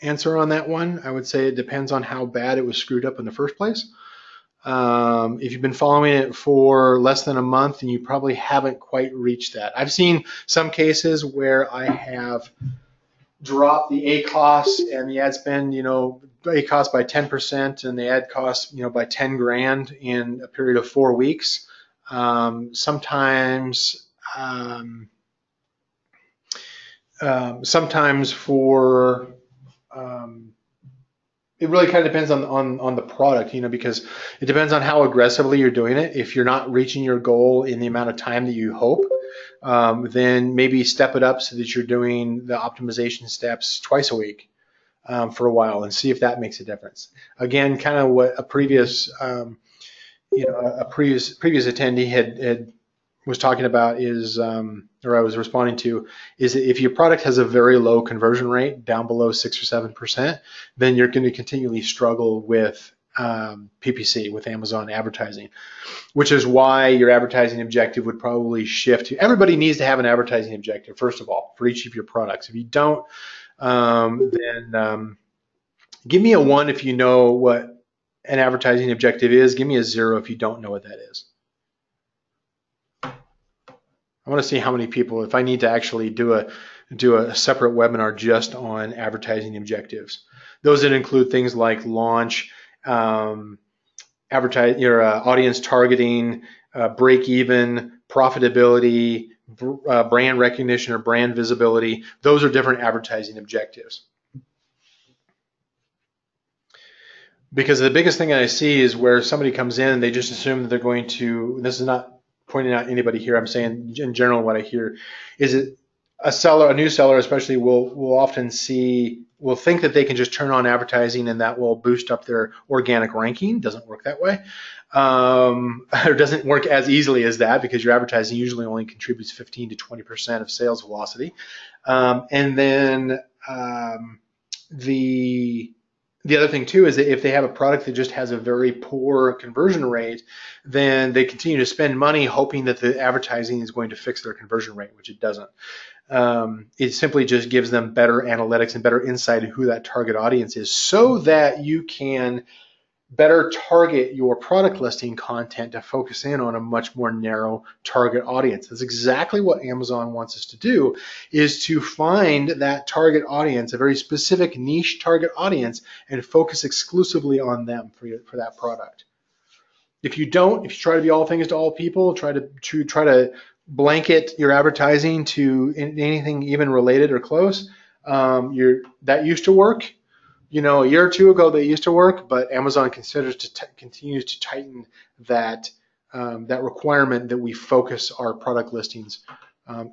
answer on that one. I would say it depends on how bad it was screwed up in the first place. If you've been following it for less than a month, then you probably haven't quite reached that. I've seen some cases where I have dropped the ACoS and the ad spend, ACoS by 10% and the ad cost, by 10 grand in a period of 4 weeks. Sometimes for it really kind of depends on the product, because it depends on how aggressively you're doing it. If you're not reaching your goal in the amount of time that you hope, then maybe step it up so that you're doing the optimization steps twice a week for a while and see if that makes a difference. Again, kind of what a previous attendee was talking about is, or I was responding to, is that if your product has a very low conversion rate, down below 6 or 7%, then you're going to continually struggle with PPC, with Amazon advertising, which is why your advertising objective would probably shift to, everybody needs to have an advertising objective, first of all, for each of your products. If you don't, then give me a 1 if you know what an advertising objective is. Give me a 0 if you don't know what that is. I want to see how many people, if I need to actually do a separate webinar just on advertising objectives. Those that include things like launch, audience targeting, break even, profitability, brand recognition or brand visibility. Those are different advertising objectives. Because the biggest thing I see is where somebody comes in and they just assume that they're going to, this is not pointing out anybody here, I'm saying in general what I hear, is it a new seller especially will often see will think that they can just turn on advertising and that will boost up their organic ranking. Doesn't work that way. Or doesn't work as easily as that, because your advertising usually only contributes 15 to 20% of sales velocity. And then the other thing too is that if they have a product that just has a very poor conversion rate, then they continue to spend money hoping that the advertising is going to fix their conversion rate, which it doesn't. It simply just gives them better analytics and better insight into who that target audience is, so that you can better target your product listing content to focus in on a much more narrow target audience. That's exactly what Amazon wants us to do, is to find that target audience, a very specific niche target audience, and focus exclusively on them for that product. If you try to be all things to all people, try to blanket your advertising to anything even related or close, that used to work. A year or two ago, they used to work, but Amazon continues to tighten that requirement that we focus our product listings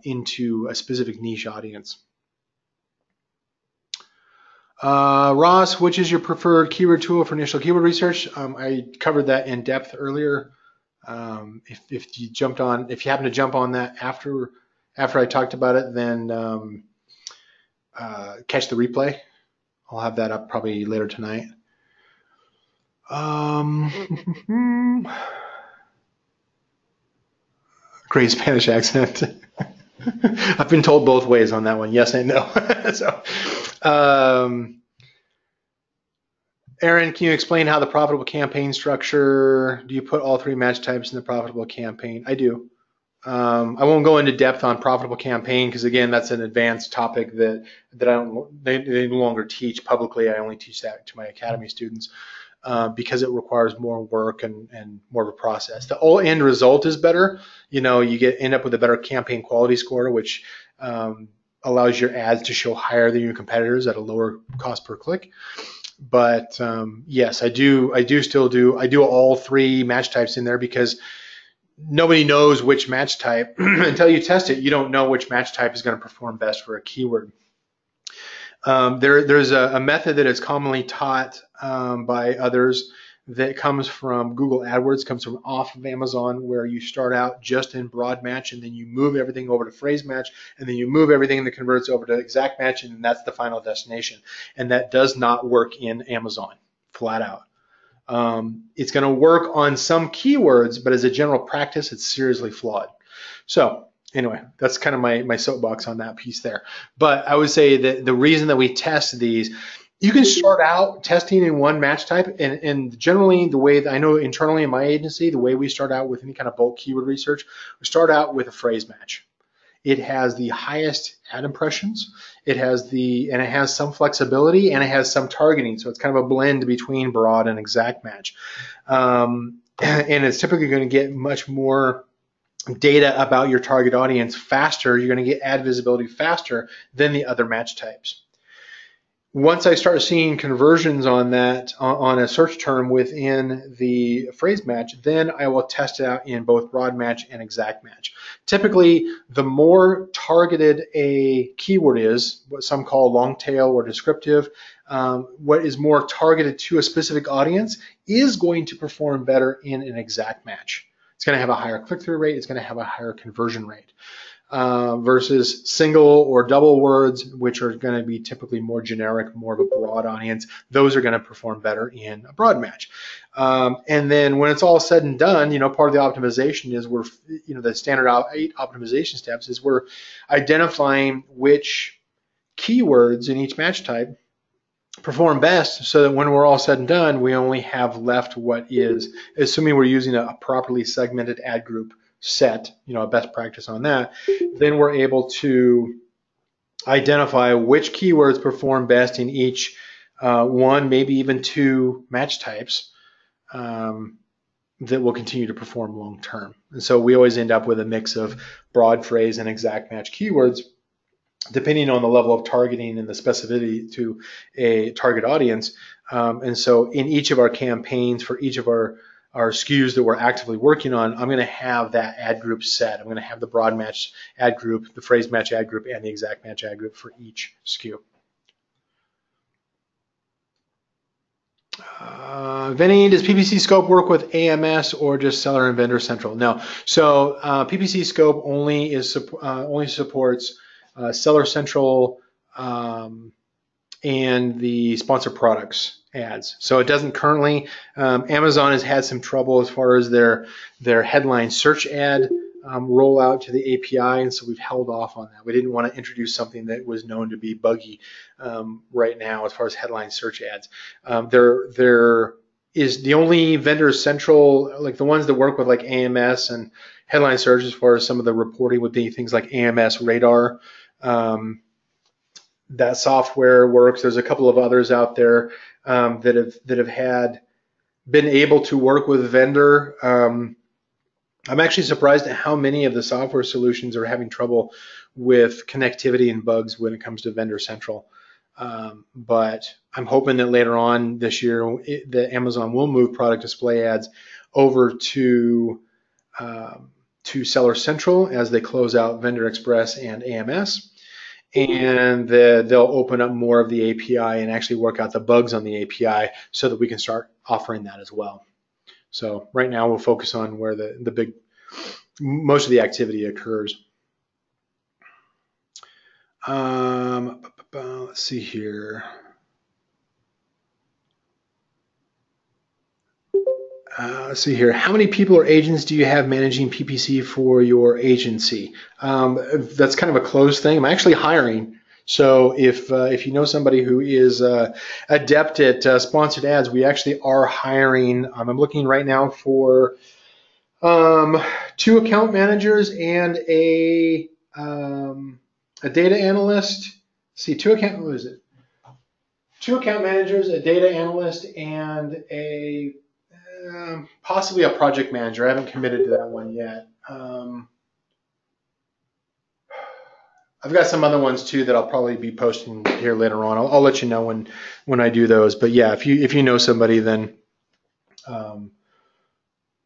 into a specific niche audience. Ross, which is your preferred keyword tool for initial keyword research? I covered that in depth earlier. If you happen to jump on that after I talked about it, then catch the replay. I'll have that up probably later tonight. Great Spanish accent. I've been told both ways on that one. Yes and no. Aaron, can you explain how the profitable campaign structure? Do you put all three match types in the profitable campaign? I do. I won't go into depth on profitable campaign because, again, that's an advanced topic that they no longer teach publicly. I only teach that to my academy students because it requires more work and more of a process. The end result is better. You end up with a better campaign quality score, which allows your ads to show higher than your competitors at a lower cost per click. But yes, I do all three match types in there because nobody knows which match type. Until you test it, you don't know which match type is going to perform best for a keyword. There's a method that is commonly taught by others that comes from Google AdWords, comes from off of Amazon, where you start out just in broad match and then you move everything over to phrase match and then you move everything that converts over to exact match, and that's the final destination. And that does not work in Amazon, flat out. It's going to work on some keywords, but as a general practice, it's seriously flawed. So anyway, that's kind of my soapbox on that piece there. But I would say that the reason that we test these, you can start out testing in one match type, and generally the way that I know internally in my agency, the way we start out with any kind of bulk keyword research, we start out with a phrase match. It has the highest ad impressions. It has some flexibility, and it has some targeting. So it's kind of a blend between broad and exact match. And it's typically going to get much more data about your target audience faster. You're going to get ad visibility faster than the other match types. Once I start seeing conversions on that, on a search term within the phrase match, then I will test it out in both broad match and exact match. Typically, the more targeted a keyword is, what some call long tail or descriptive, what is more targeted to a specific audience is going to perform better in an exact match. It's going to have a higher click-through rate. It's going to have a higher conversion rate. Versus single or double words, which are going to be typically more generic, more of a broad audience. Those are going to perform better in a broad match. And then when it's all said and done, part of the optimization is the standard 8 optimization steps is we're identifying which keywords in each match type perform best, so that when we're all said and done, we only have left what is, assuming we're using a properly segmented ad group set, a best practice on that, then we're able to identify which keywords perform best in each one, maybe even 2 match types that will continue to perform long term. And so we always end up with a mix of broad phrase and exact match keywords, depending on the level of targeting and the specificity to a target audience. And so in each of our campaigns for each of our SKUs that we're actively working on, I'm going to have that ad group set. I'm going to have the broad match ad group, the phrase match ad group, and the exact match ad group for each SKU. Vinny, does PPC Scope work with AMS or just Seller and Vendor Central? No. So PPC Scope only supports Seller Central and the sponsored products ads. So it doesn't currently. Amazon has had some trouble as far as their headline search ad rollout to the API, and so we've held off on that. We didn't want to introduce something that was known to be buggy right now as far as headline search ads. There is the only Vendor Central, like the ones that work with like AMS and headline search as far as some of the reporting would be things like AMS Radar. That software works. There's a couple of others out there that have been able to work with vendor. I'm actually surprised at how many of the software solutions are having trouble with connectivity and bugs when it comes to Vendor Central. But I'm hoping that later on this year, that Amazon will move product display ads over to Seller Central as they close out Vendor Express and AMS. And they'll open up more of the API and actually work out the bugs on the API so that we can start offering that as well. So right now we'll focus on where most of the activity occurs. Let's see here. How many people or agents do you have managing PPC for your agency? That's kind of a closed thing. I'm actually hiring. So if you know somebody who is adept at sponsored ads, we actually are hiring. I'm looking right now for 2 account managers and a data analyst. See, 2 account managers, a data analyst, and a possibly a project manager. I haven't committed to that one yet. I've got some other ones too that I'll probably be posting here later on. I'll let you know when I do those. But yeah, if you know somebody, then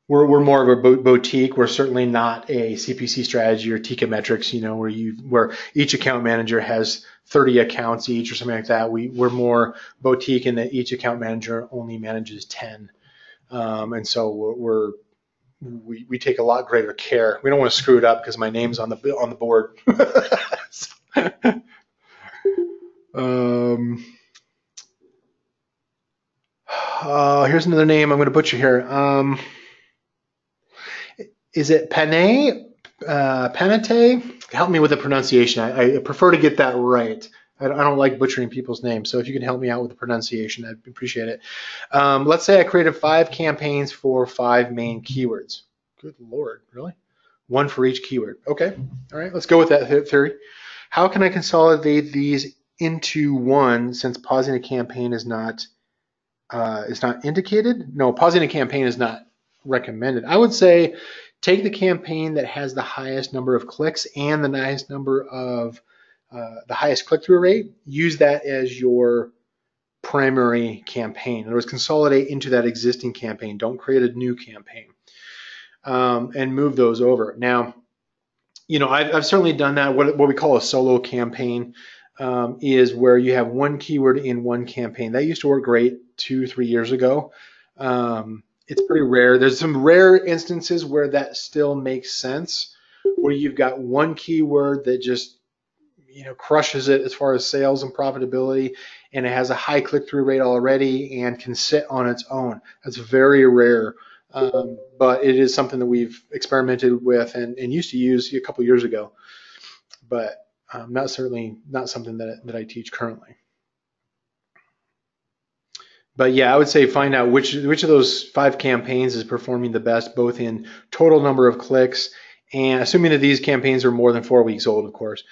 we're more of a boutique. We're certainly not a CPC strategy or Tika metrics, where each account manager has 30 accounts each or something like that. We're more boutique in that each account manager only manages 10. And so we take a lot greater care. We don't want to screw it up because my name's on the board. Here's another name I'm going to butcher here. Is it Panay? Panate? Help me with the pronunciation. I prefer to get that right. I don't like butchering people's names, so if you can help me out with the pronunciation, I'd appreciate it. Let's say I created 5 campaigns for 5 main keywords. Good Lord, really? 1 for each keyword. Okay, all right, let's go with that theory. How can I consolidate these into one since pausing a campaign is not indicated? No, pausing a campaign is not recommended. I would say take the campaign that has the highest number of clicks and the highest number of the highest click-through rate, use that as your primary campaign. In other words, consolidate into that existing campaign. Don't create a new campaign and move those over. Now, I've certainly done that. What we call a solo campaign is where you have 1 keyword in 1 campaign. That used to work great 2-3 years ago. It's pretty rare. There's some rare instances where that still makes sense, where you've got 1 keyword that just crushes it as far as sales and profitability, and it has a high click-through rate already and can sit on its own. That's very rare, but it is something that we've experimented with and used to use a couple years ago, but not something that I teach currently. But yeah, I would say find out which of those 5 campaigns is performing the best, both in total number of clicks and assuming that these campaigns are more than 4 weeks old, of course.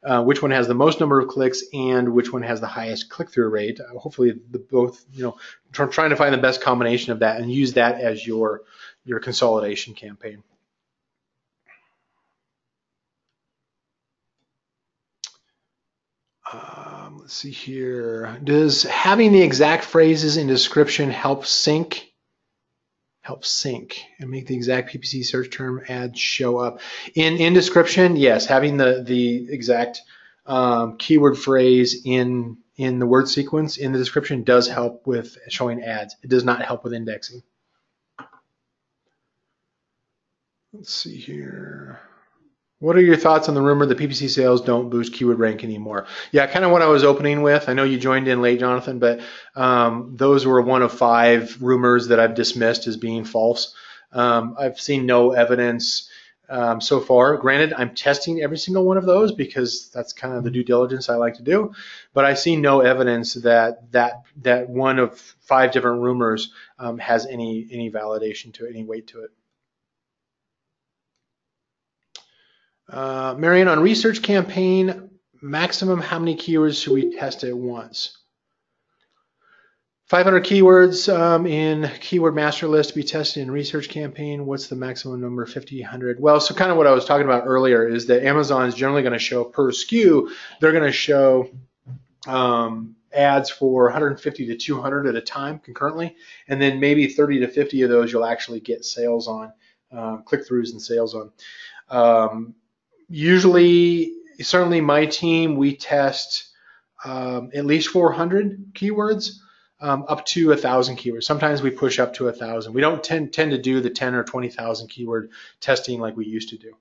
Which one has the most number of clicks and which one has the highest click-through rate. Hopefully both, trying to find the best combination of that and use that as your consolidation campaign. Let's see here. Does having the exact phrases in description help sync and make the exact PPC search term ads show up in description? Yes, having the exact keyword phrase in in the word sequence in the description does help with showing ads. It does not help with indexing. Let's see here. What are your thoughts on the rumor that PPC sales don't boost keyword rank anymore? Yeah, kind of what I was opening with. I know you joined in late, Jonathan, but those were one of 5 rumors that I've dismissed as being false. I've seen no evidence so far. Granted, I'm testing every single one of those because that's kind of the due diligence I like to do. But I see no evidence that one of 5 different rumors has any validation to it, any weight to it. Marion, on research campaign, maximum how many keywords should we test at once? 500 keywords in keyword master list to be tested in research campaign. What's the maximum number? 50, 100? Well, so kind of what I was talking about earlier is that Amazon is generally going to show per SKU, they're going to show ads for 150 to 200 at a time concurrently, and then maybe 30 to 50 of those you'll actually get sales on, click-throughs and sales on. Usually, certainly my team, we test at least 400 keywords up to 1,000 keywords. Sometimes we push up to 1,000. We don't tend to do the 10 or 20,000 keyword testing like we used to do.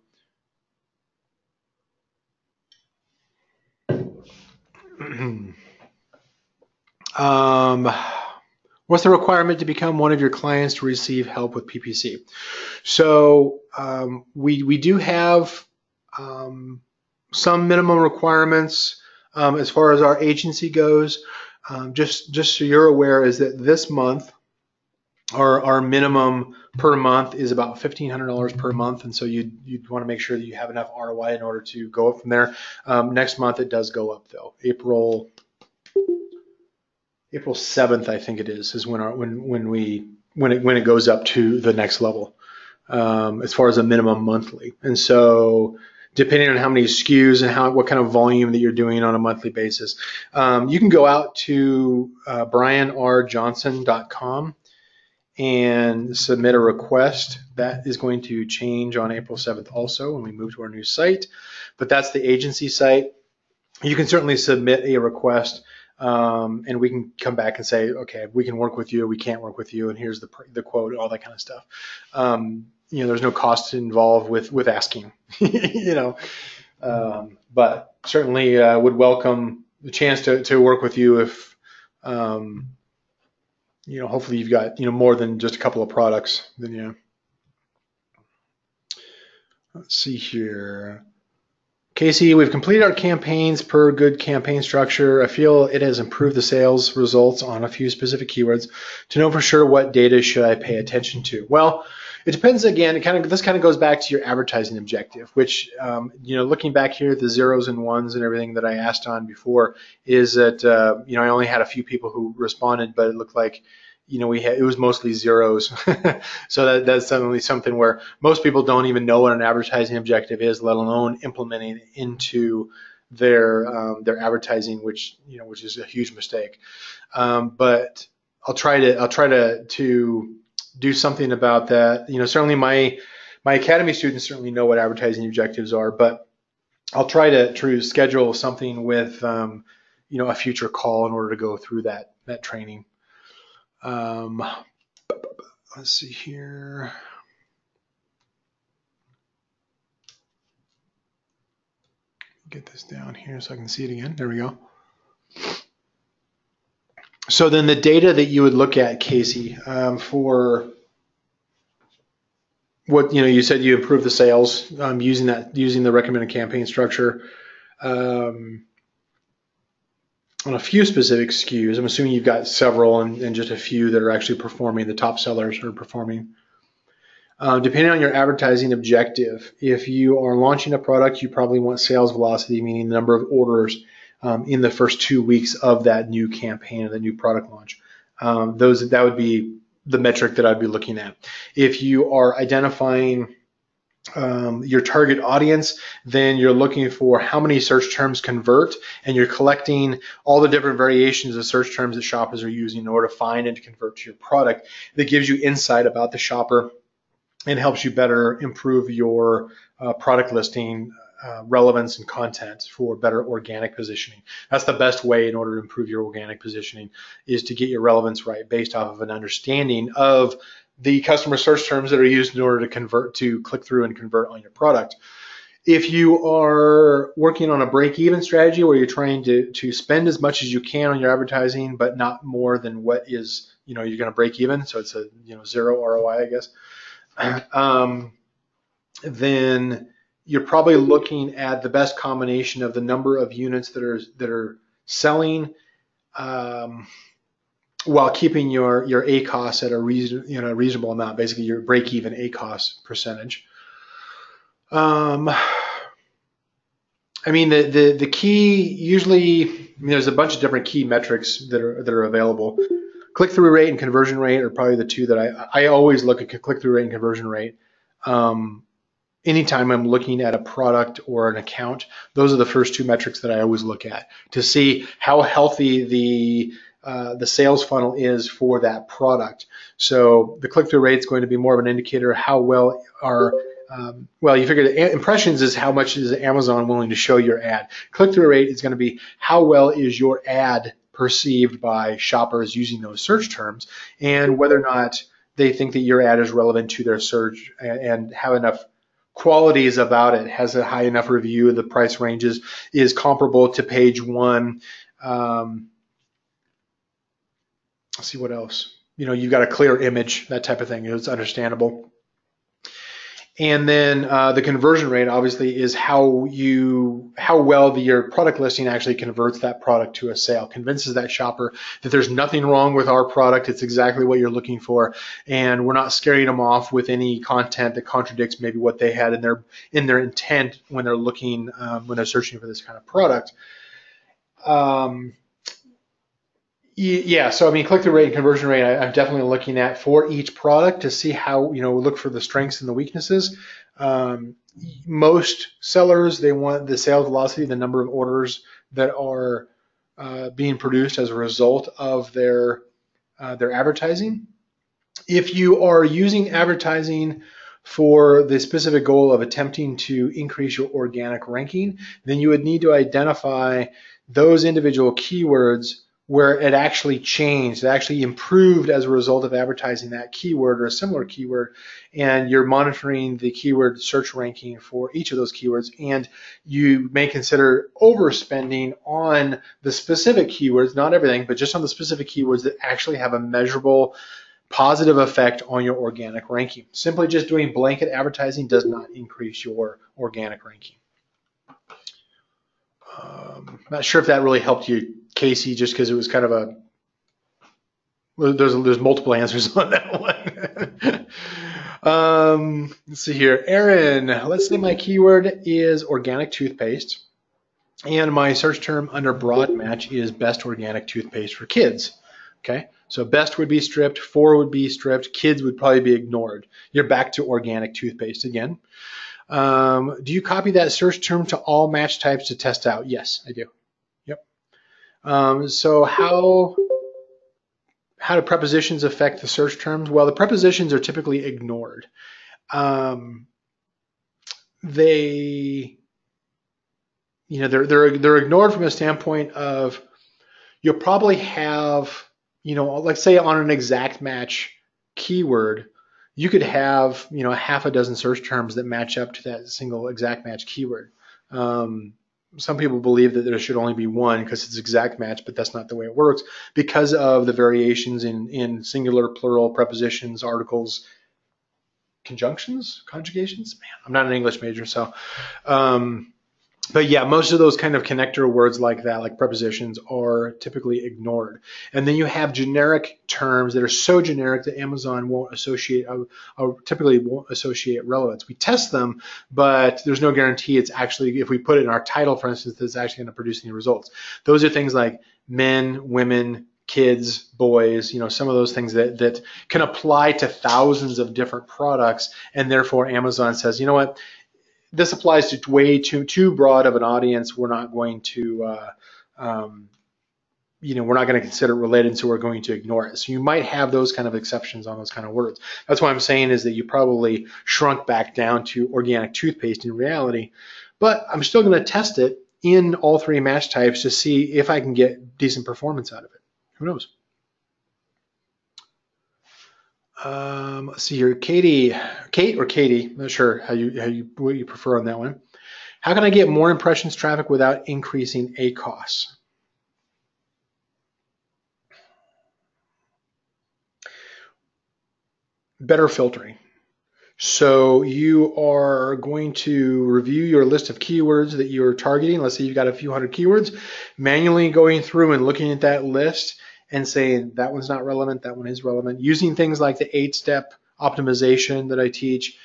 What's the requirement to become one of your clients to receive help with PPC? So we do have some minimum requirements as far as our agency goes. Just so you're aware is that this month our minimum per month is about $1,500 per month, and so you'd want to make sure that you have enough ROI in order to go up from there. Next month it does go up though. April 7th, I think it is when it goes up to the next level as far as a minimum monthly. And so depending on how many SKUs and what kind of volume that you're doing on a monthly basis, you can go out to brianrjohnson.com and submit a request. That is going to change on April 7th also when we move to our new site, but that's the agency site. You can certainly submit a request and we can come back and say, okay, we can work with you, we can't work with you, and here's the quote, all that kind of stuff. There's no cost involved with asking, but certainly would welcome the chance to work with you if, hopefully you've got, more than just a couple of products. Then, yeah. Let's see here. Casey, we've completed our campaigns per good campaign structure. I feel it has improved the sales results on a few specific keywords. To know for sure what data should I pay attention to? Well, it depends again. This kind of goes back to your advertising objective, which, looking back here at the zeros and ones and everything that I asked on before is that, I only had a few people who responded, but it looked like, it was mostly zeros. So that's certainly something where most people don't even know what an advertising objective is, let alone implementing it into their advertising, which is a huge mistake. But I'll try to do something about that. Certainly my academy students certainly know what advertising objectives are, but I'll try to schedule something with a future call in order to go through that training. Let's see here. Get this down here so I can see it again. There we go. So then the data that you would look at, Casey, for what you said you improved the sales using the recommended campaign structure. On a few specific SKUs, I'm assuming you've got several and just a few that are actually performing, the top sellers are performing. Depending on your advertising objective, if you are launching a product, you probably want sales velocity, meaning the number of orders in the first 2 weeks of that new campaign or the new product launch. That would be the metric that I'd be looking at. If you are identifying your target audience, then you're looking for how many search terms convert, and you're collecting all the different variations of search terms that shoppers are using in order to find and to convert to your product. That gives you insight about the shopper and helps you better improve your product listing relevance and content for better organic positioning. That's the best way in order to improve your organic positioning, is to get your relevance right based off of an understanding of the customer search terms that are used in order to convert, to click through and convert on your product. If you are working on a break-even strategy where you're trying to spend as much as you can on your advertising, but not more than what is, you're going to break even, so it's a zero ROI, I guess, then you're probably looking at the best combination of the number of units that are selling, while keeping your ACOS at a reasonable amount, basically your break-even ACOS percentage. I mean, the key, usually, there's a bunch of different key metrics that are available. Click-through rate and conversion rate are probably the two that I always look at. Click-through rate and conversion rate. Anytime I'm looking at a product or an account, those are the first two metrics that I always look at to see how healthy the sales funnel is for that product. So the click-through rate is going to be more of an indicator of how well you figure the impressions is how much is Amazon willing to show your ad. Click-through rate is going to be how well is your ad perceived by shoppers using those search terms, and whether or not they think that your ad is relevant to their search and have enough qualities about it, has a high enough review, the price ranges is comparable to page one. Let's see what else. You've got a clear image, that type of thing. It's understandable. And then the conversion rate obviously is how well your product listing actually converts that product to a sale, convinces that shopper that there's nothing wrong with our product, it's exactly what you're looking for, and we're not scaring them off with any content that contradicts maybe what they had in their intent when they're looking, when they're searching for this kind of product. Yeah, so I mean, click-through rate and conversion rate, I'm definitely looking at for each product to see how, look for the strengths and the weaknesses. Most sellers, they want the sales velocity, the number of orders that are being produced as a result of their advertising. If you are using advertising for the specific goal of attempting to increase your organic ranking, then you would need to identify those individual keywords where it actually changed, it actually improved as a result of advertising that keyword or a similar keyword, and you're monitoring the keyword search ranking for each of those keywords, and you may consider overspending on the specific keywords, not everything, but just on the specific keywords that actually have a measurable positive effect on your organic ranking. Simply just doing blanket advertising does not increase your organic ranking. Not sure if that really helped you, Casey, just because it was kind of there's multiple answers on that one. Let's see here. Aaron, let's say my keyword is organic toothpaste, and my search term under broad match is best organic toothpaste for kids. Okay, so best would be stripped, for would be stripped, kids would probably be ignored. You're back to organic toothpaste again. Do you copy that search term to all match types to test out? Yes, I do. Yep. So how do prepositions affect the search terms? Well, the prepositions are typically ignored. They're ignored from a standpoint of you'll probably have, let's say on an exact match keyword, you could have, half a dozen search terms that match up to that single exact match keyword. Some people believe that there should only be one because it's exact match, but that's not the way it works because of the variations in singular, plural, prepositions, articles, conjunctions, conjugations. Man, I'm not an English major, so. But yeah, most of those kind of connector words like that, like prepositions, are typically ignored. And then you have generic terms that are so generic that Amazon won't associate, typically won't associate relevance. We test them, but there's no guarantee it's actually, if we put it in our title, for instance, it's actually going to produce any results. Those are things like men, women, kids, boys, some of those things that can apply to thousands of different products. And therefore Amazon says, you know what? This applies to way too broad of an audience. We're not going to, we're not going to consider it related, so we're going to ignore it. So you might have those kind of exceptions on those kind of words. That's what I'm saying is that you probably shrunk back down to organic toothpaste in reality. but I'm still going to test it in all three match types to see if I can get decent performance out of it. Who knows? Let's see here, Kate or Katie, I'm not sure what you prefer on that one. How can I get more impressions traffic without increasing ACoS? Better filtering. So you are going to review your list of keywords that you're targeting. Let's say you've got a few hundred keywords, manually going through and looking at that list and saying that one's not relevant, that one is relevant. Using things like the 8-step optimization that I teach,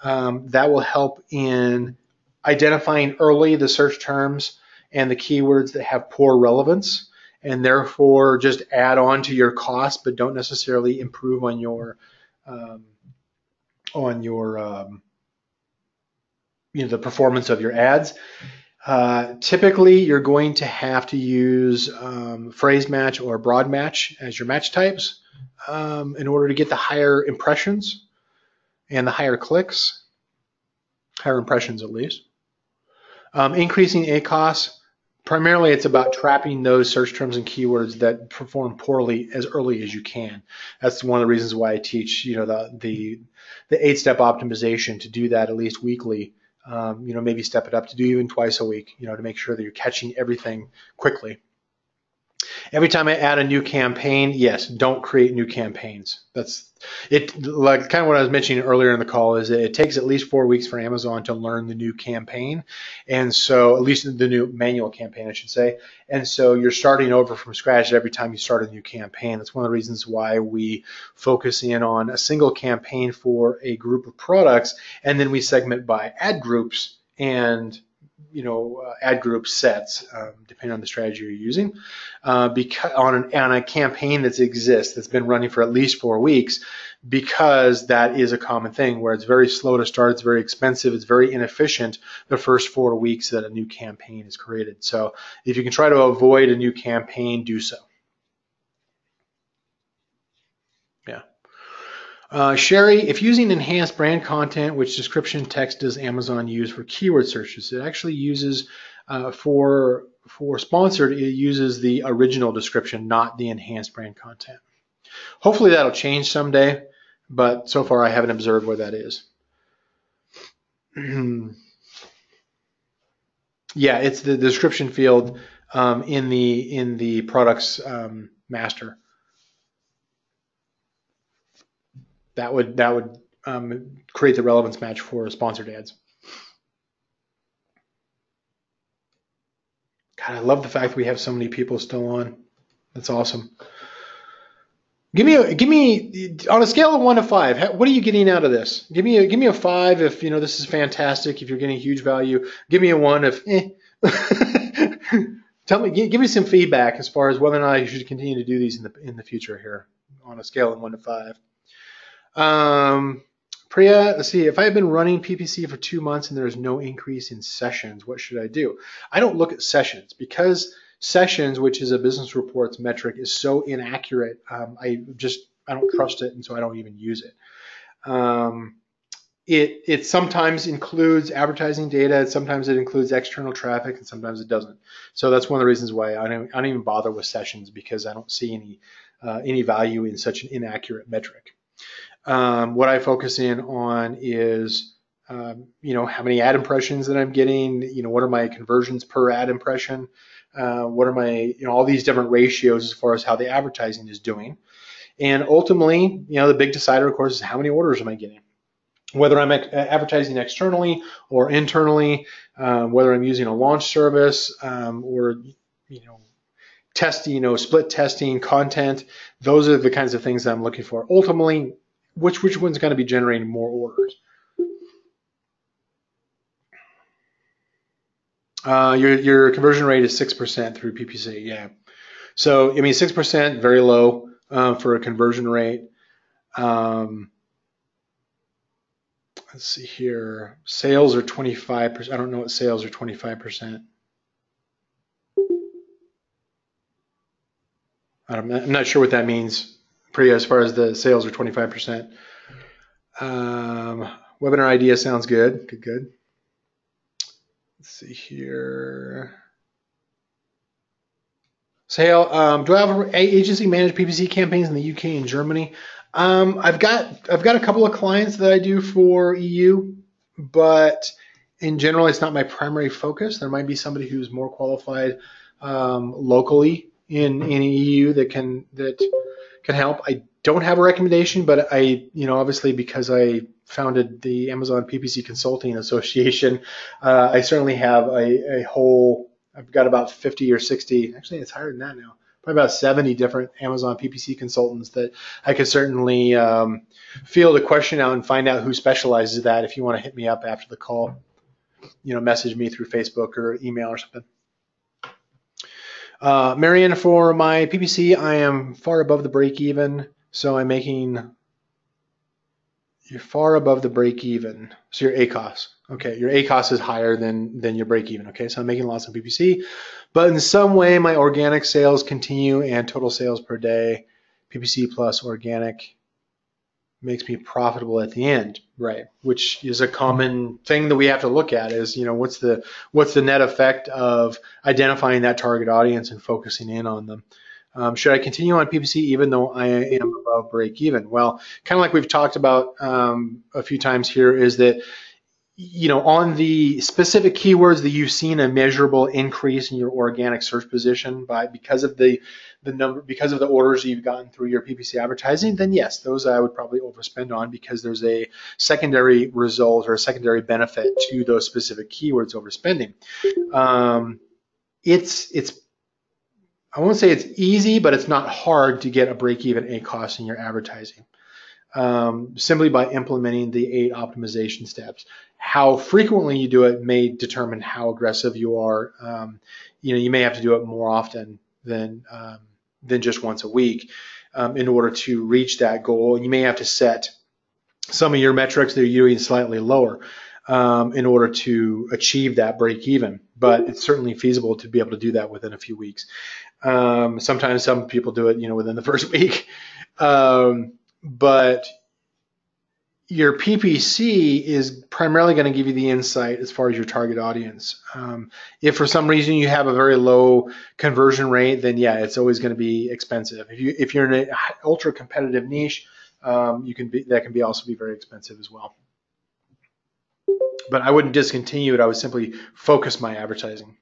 that will help in identifying early the search terms and the keywords that have poor relevance, and therefore just add on to your cost, but don't necessarily improve on your the performance of your ads. Typically, you're going to have to use phrase match or broad match as your match types in order to get the higher impressions and the higher clicks, higher impressions at least. Increasing ACoS, primarily it's about trapping those search terms and keywords that perform poorly as early as you can. That's one of the reasons why I teach, the 8-step optimization, to do that at least weekly. Maybe step it up to do even twice a week, to make sure that you're catching everything quickly. Every time I add a new campaign, yes, don't create new campaigns. That's it. Like kind of what I was mentioning earlier in the call is that it takes at least 4 weeks for Amazon to learn the new campaign. And so at least the new manual campaign, I should say. And so you're starting over from scratch every time you start a new campaign. That's one of the reasons why we focus in on a single campaign for a group of products, and then we segment by ad groups and ad group sets, depending on the strategy you're using. Because on a campaign that's been running for at least 4 weeks, because that is a common thing where it's very slow to start, it's very expensive, it's very inefficient the first 4 weeks that a new campaign is created. So if you can try to avoid a new campaign, do so. Yeah. Sherry, if using enhanced brand content, which description text does Amazon use for keyword searches? It actually uses, for sponsored, it uses the original description, not the enhanced brand content. Hopefully that'll change someday, but so far I haven't observed where that is. Yeah, it's the description field in the product's master. That would create the relevance match for sponsored ads. God, I love the fact we have so many people still on. That's awesome. Give me on a scale of 1 to 5. What are you getting out of this? Give me a 5 if this is fantastic. If you're getting huge value, give me a 1 if. Give me some feedback as far as whether or not you should continue to do these in the future here on a scale of 1 to 5. Priya, let's see. If I have been running PPC for 2 months and there is no increase in sessions, what should I do? I don't look at sessions because sessions, which is a business reports metric, is so inaccurate. I don't trust it, and so I don't even use it. It sometimes includes advertising data, sometimes it includes external traffic, and sometimes it doesn't. So that's one of the reasons why I don't even bother with sessions, because I don't see any value in such an inaccurate metric. What I focus in on is, how many ad impressions that I'm getting, what are my conversions per ad impression, what are my, all these different ratios as far as how the advertising is doing. And ultimately, the big decider, of course, is how many orders am I getting? Whether I'm advertising externally or internally, whether I'm using a launch service or, testing, split testing, content, those are the kinds of things that I'm looking for. Ultimately, which one's going to be generating more orders? Your conversion rate is 6% through PPC, yeah. So, 6%, very low for a conversion rate. Let's see here. Sales are 25%. I don't know what sales are 25%. I'm not sure what that means, Priya, as far as the sales are 25%. Webinar idea sounds good. Good. Let's see here. Sale. Do I have agency managed PPC campaigns in the UK and Germany? I've got a couple of clients that I do for EU, but in general, it's not my primary focus. There might be somebody who's more qualified locally in EU that can help. I don't have a recommendation, but obviously because I founded the Amazon PPC Consulting Association, I certainly have a whole. I've got about 50 or 60. Actually, it's higher than that now. Probably about 70 different Amazon PPC consultants that I could certainly field a question out and find out who specializes in that. If you want to hit me up after the call, message me through Facebook or email or something. Marianne, for my PPC, I am far above the break even, so I'm making. You're far above the break even, so your ACOS. Okay, your ACOS is higher than your break even. Okay, so I'm making lots on PPC, but in some way my organic sales continue and total sales per day, PPC plus organic, makes me profitable at the end, right? Which is a common thing that we have to look at is, what's the net effect of identifying that target audience and focusing in on them. Should I continue on PPC even though I am above break even? Well, kind of like we've talked about a few times here is that, on the specific keywords that you've seen a measurable increase in your organic search position because of the orders you've gotten through your PPC advertising, then yes, those I would probably overspend on because there's a secondary result or a secondary benefit to those specific keywords overspending. I won't say it's easy, but it's not hard to get a break-even ACOS in your advertising, simply by implementing the 8 optimization steps. How frequently you do it may determine how aggressive you are. You may have to do it more often than just once a week in order to reach that goal. You may have to set some of your metrics that you're doing slightly lower in order to achieve that break-even, but it's certainly feasible to be able to do that within a few weeks. Sometimes some people do it, within the first week. But your PPC is primarily going to give you the insight as far as your target audience. If for some reason you have a very low conversion rate, then yeah, it's always going to be expensive. If you're in an ultra competitive niche, that can also be very expensive as well. But I wouldn't discontinue it. I would simply focus my advertising.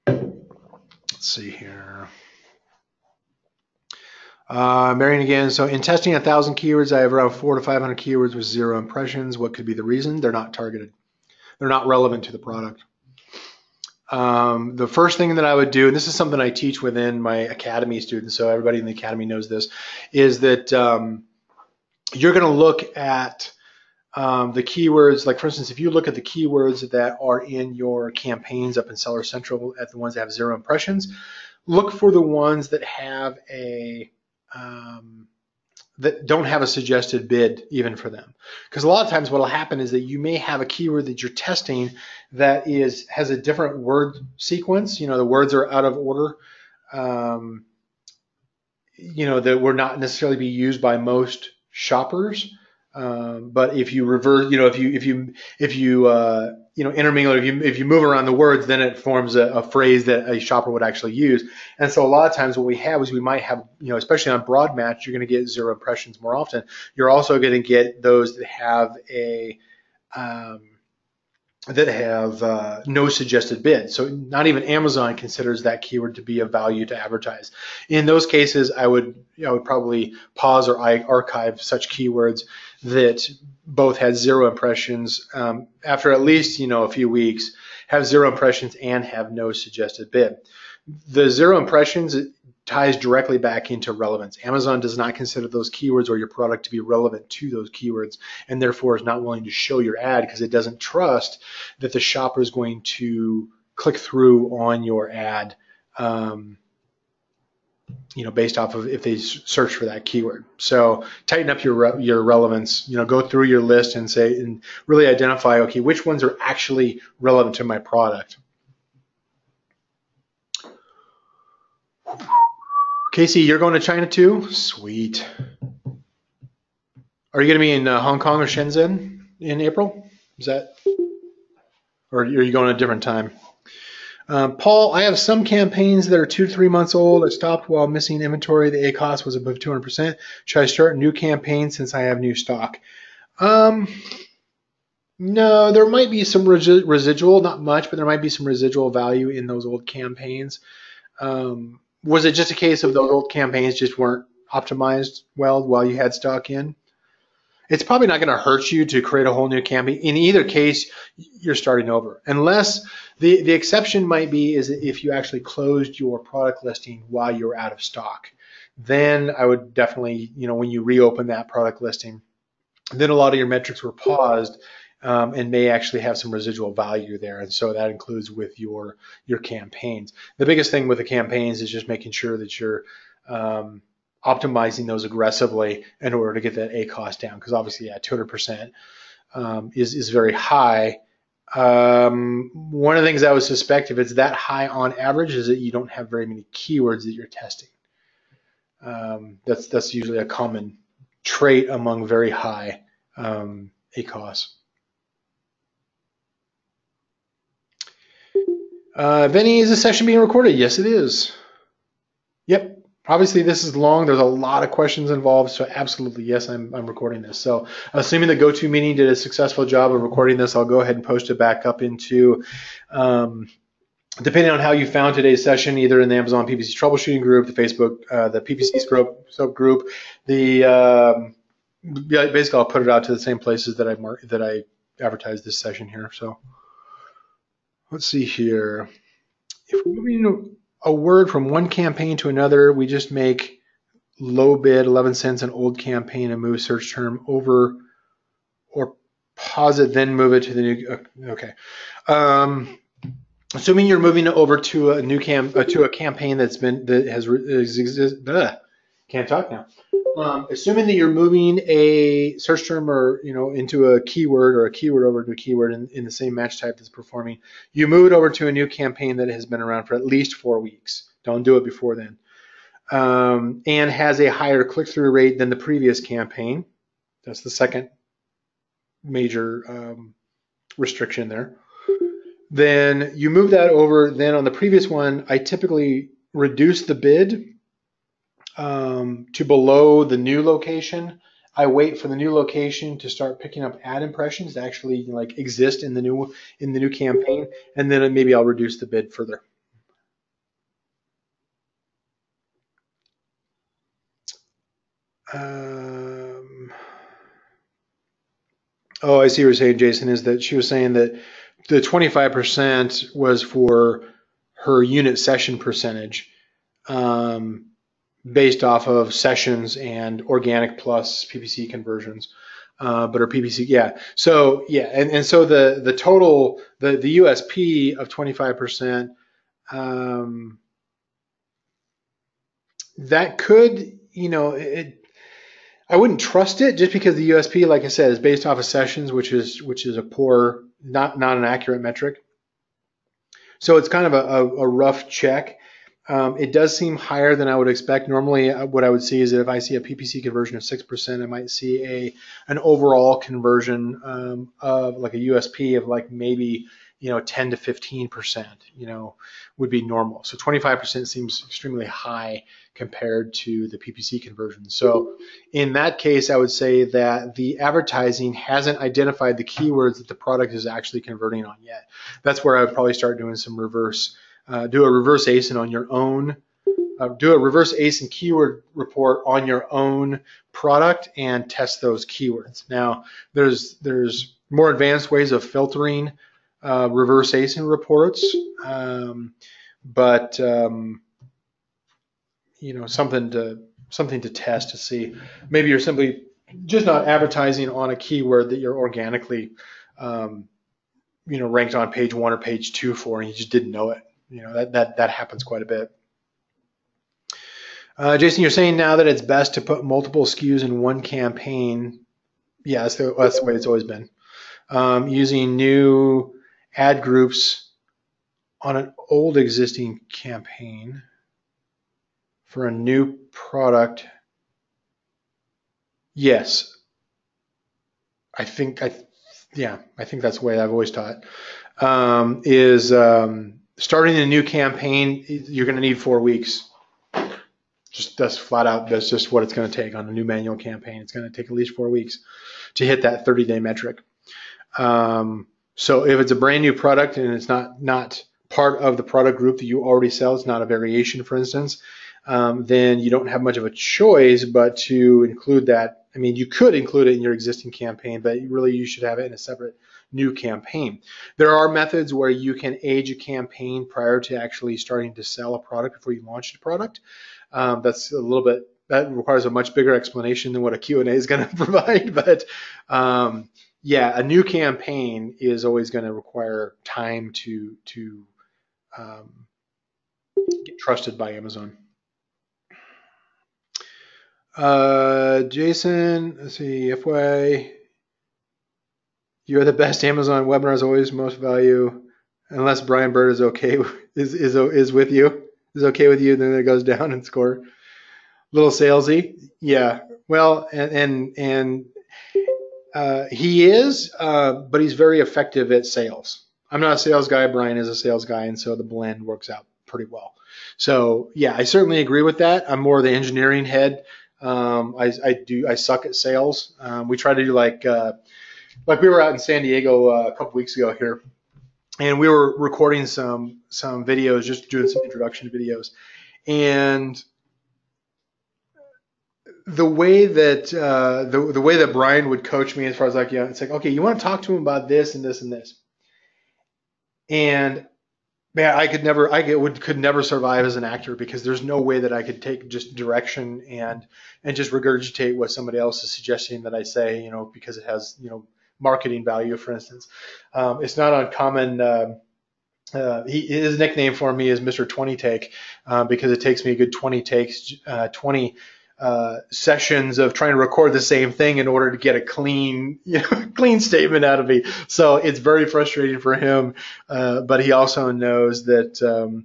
Let's see here. Marion again. So in testing 1,000 keywords, I have around 400 to 500 keywords with 0 impressions. What could be the reason? They're not targeted. They're not relevant to the product. The first thing that I would do, and this is something I teach within my academy students, so everybody in the academy knows this, is that you're going to look at the keywords. Like for instance, if you look at the keywords that are in your campaigns up in Seller Central, at the ones that have 0 impressions, look for the ones that have that don't have a suggested bid even for them. Because a lot of times what will happen is that you may have a keyword that you're testing that has a different word sequence. The words are out of order. That would not necessarily be used by most shoppers. But if you reverse, if you intermingle, if you move around the words, then it forms a phrase that a shopper would actually use. And so a lot of times what we have is we might have, especially on broad match, you're going to get 0 impressions more often. You're also going to get those that have no suggested bid. So not even Amazon considers that keyword to be of value to advertise. In those cases, I would probably pause or archive such keywords that both had 0 impressions after at least a few weeks, have 0 impressions and have no suggested bid. The 0 impressions ties directly back into relevance. Amazon does not consider those keywords or your product to be relevant to those keywords, and therefore is not willing to show your ad because it doesn't trust that the shopper is going to click through on your ad based off of if they search for that keyword. So tighten up your relevance, go through your list and really identify, okay, which ones are actually relevant to my product. Casey, you're going to China too? Sweet. Are you going to be in Hong Kong or Shenzhen in April? Is that, or are you going at a different time? Paul, I have some campaigns that are 2 to 3 months old. I stopped while missing inventory. The ACOS was above 200%. Should I start a new campaign since I have new stock? No, there might be some residual, not much, but there might be some residual value in those old campaigns. Was it just a case of those old campaigns just weren't optimized well while you had stock in? It's probably not going to hurt you to create a whole new campaign. In either case, you're starting over. Unless the exception might be is if you actually closed your product listing while you're out of stock. Then I would definitely, when you reopen that product listing, then a lot of your metrics were paused and may actually have some residual value there. And so that includes with your campaigns. The biggest thing with the campaigns is just making sure that you're optimizing those aggressively in order to get that ACOS down, because obviously, 200% is very high. One of the things I would suspect, if it's that high on average, is that you don't have very many keywords that you're testing. That's usually a common trait among very high ACOS. Vinny, is this session being recorded? Yes, it is. Yep. Obviously, this is long. There's a lot of questions involved, so absolutely, yes, I'm recording this. So assuming the GoToMeeting did a successful job of recording this, I'll go ahead and post it back up into, depending on how you found today's session, either in the Amazon PPC Troubleshooting group, the Facebook, the PPC Scope group, basically I'll put it out to the same places that I advertised this session here. So let's see here. If we're moving a word from one campaign to another, we just make low bid 11 cents an old campaign and move search term over or pause it, then move it to the new. Okay. Assuming you're moving it over to a new to a campaign that has existed. Can't talk now. Assuming that you're moving a search term or into a keyword or a keyword over to a keyword in the same match type that's performing, you move it over to a new campaign that has been around for at least 4 weeks. Don't do it before then. And has a higher click-through rate than the previous campaign. That's the second major restriction there. Then you move that over. Then on the previous one, I typically reduce the bid to below the new location. I wait for the new location to start picking up ad impressions to actually exist in the new campaign, and then maybe I'll reduce the bid further. Oh, I see what you're saying, Jason, is that she was saying that the 25% was for her unit session percentage. Based off of sessions and organic plus PPC conversions, but our PPC, yeah. So yeah, and so the total, the USP of 25%, that could, I wouldn't trust it just because the USP, like I said, is based off of sessions, which is a poor, not an accurate metric. So it's kind of a rough check. It does seem higher than I would expect. Normally, what I would see is that if I see a PPC conversion of 6%, I might see an overall conversion of like a USP of maybe 10 to 15%. Would be normal. So 25% seems extremely high compared to the PPC conversion. So in that case, I would say that the advertising hasn't identified the keywords that the product is actually converting on yet. That's where I would probably start doing some reverse. Do a reverse ASIN on your own. Do a reverse ASIN keyword report on your own product and test those keywords. Now, there's more advanced ways of filtering reverse ASIN reports, but something to test to see. Maybe you're simply just not advertising on a keyword that you're organically, ranked on page 1 or page 2 for, and you just didn't know it. That happens quite a bit. Jason, you're saying now that it's best to put multiple SKUs in one campaign. Yeah, that's the way it's always been. Using new ad groups on an old existing campaign for a new product. Yes. I think I think that's the way I've always taught. Is starting a new campaign, you're going to need 4 weeks. Just that's flat out. That's just what it's going to take on a new manual campaign. It's going to take at least 4 weeks to hit that 30-day metric. So if it's a brand new product and it's not part of the product group that you already sell, it's not a variation, for instance, then you don't have much of a choice but to include that. I mean, you could include it in your existing campaign, but really you should have it in a separate new campaign. There are methods where you can age a campaign prior to actually starting to sell a product before you launch the product. That's a little bit, that requires a much bigger explanation than what a Q&A is going to provide, but yeah, a new campaign is always going to require time to get trusted by Amazon. Jason, let's see, FY, you're the best Amazon webinars, always most value, unless Brian Bird is okay is with you, is okay with you, then it goes down in score. Little salesy, yeah. Well, and he is, but he's very effective at sales. I'm not a sales guy. Brian is a sales guy, and so the blend works out pretty well. So yeah, I certainly agree with that. I'm more the engineering head. I suck at sales. We try to do like we were out in San Diego a couple weeks ago here, and we were recording some videos, just doing some introduction videos, and the way that the way that Brian would coach me as far as like, yeah, it's like, okay, you want to talk to him about this and this and this, and man, I could never survive as an actor, because there's no way that I could take just direction and just regurgitate what somebody else is suggesting that I say, because it has, marketing value, for instance. It's not uncommon. His nickname for me is Mr. 20 Take, because it takes me a good 20 takes, 20 sessions of trying to record the same thing in order to get a clean statement out of me. So it's very frustrating for him, but he also knows that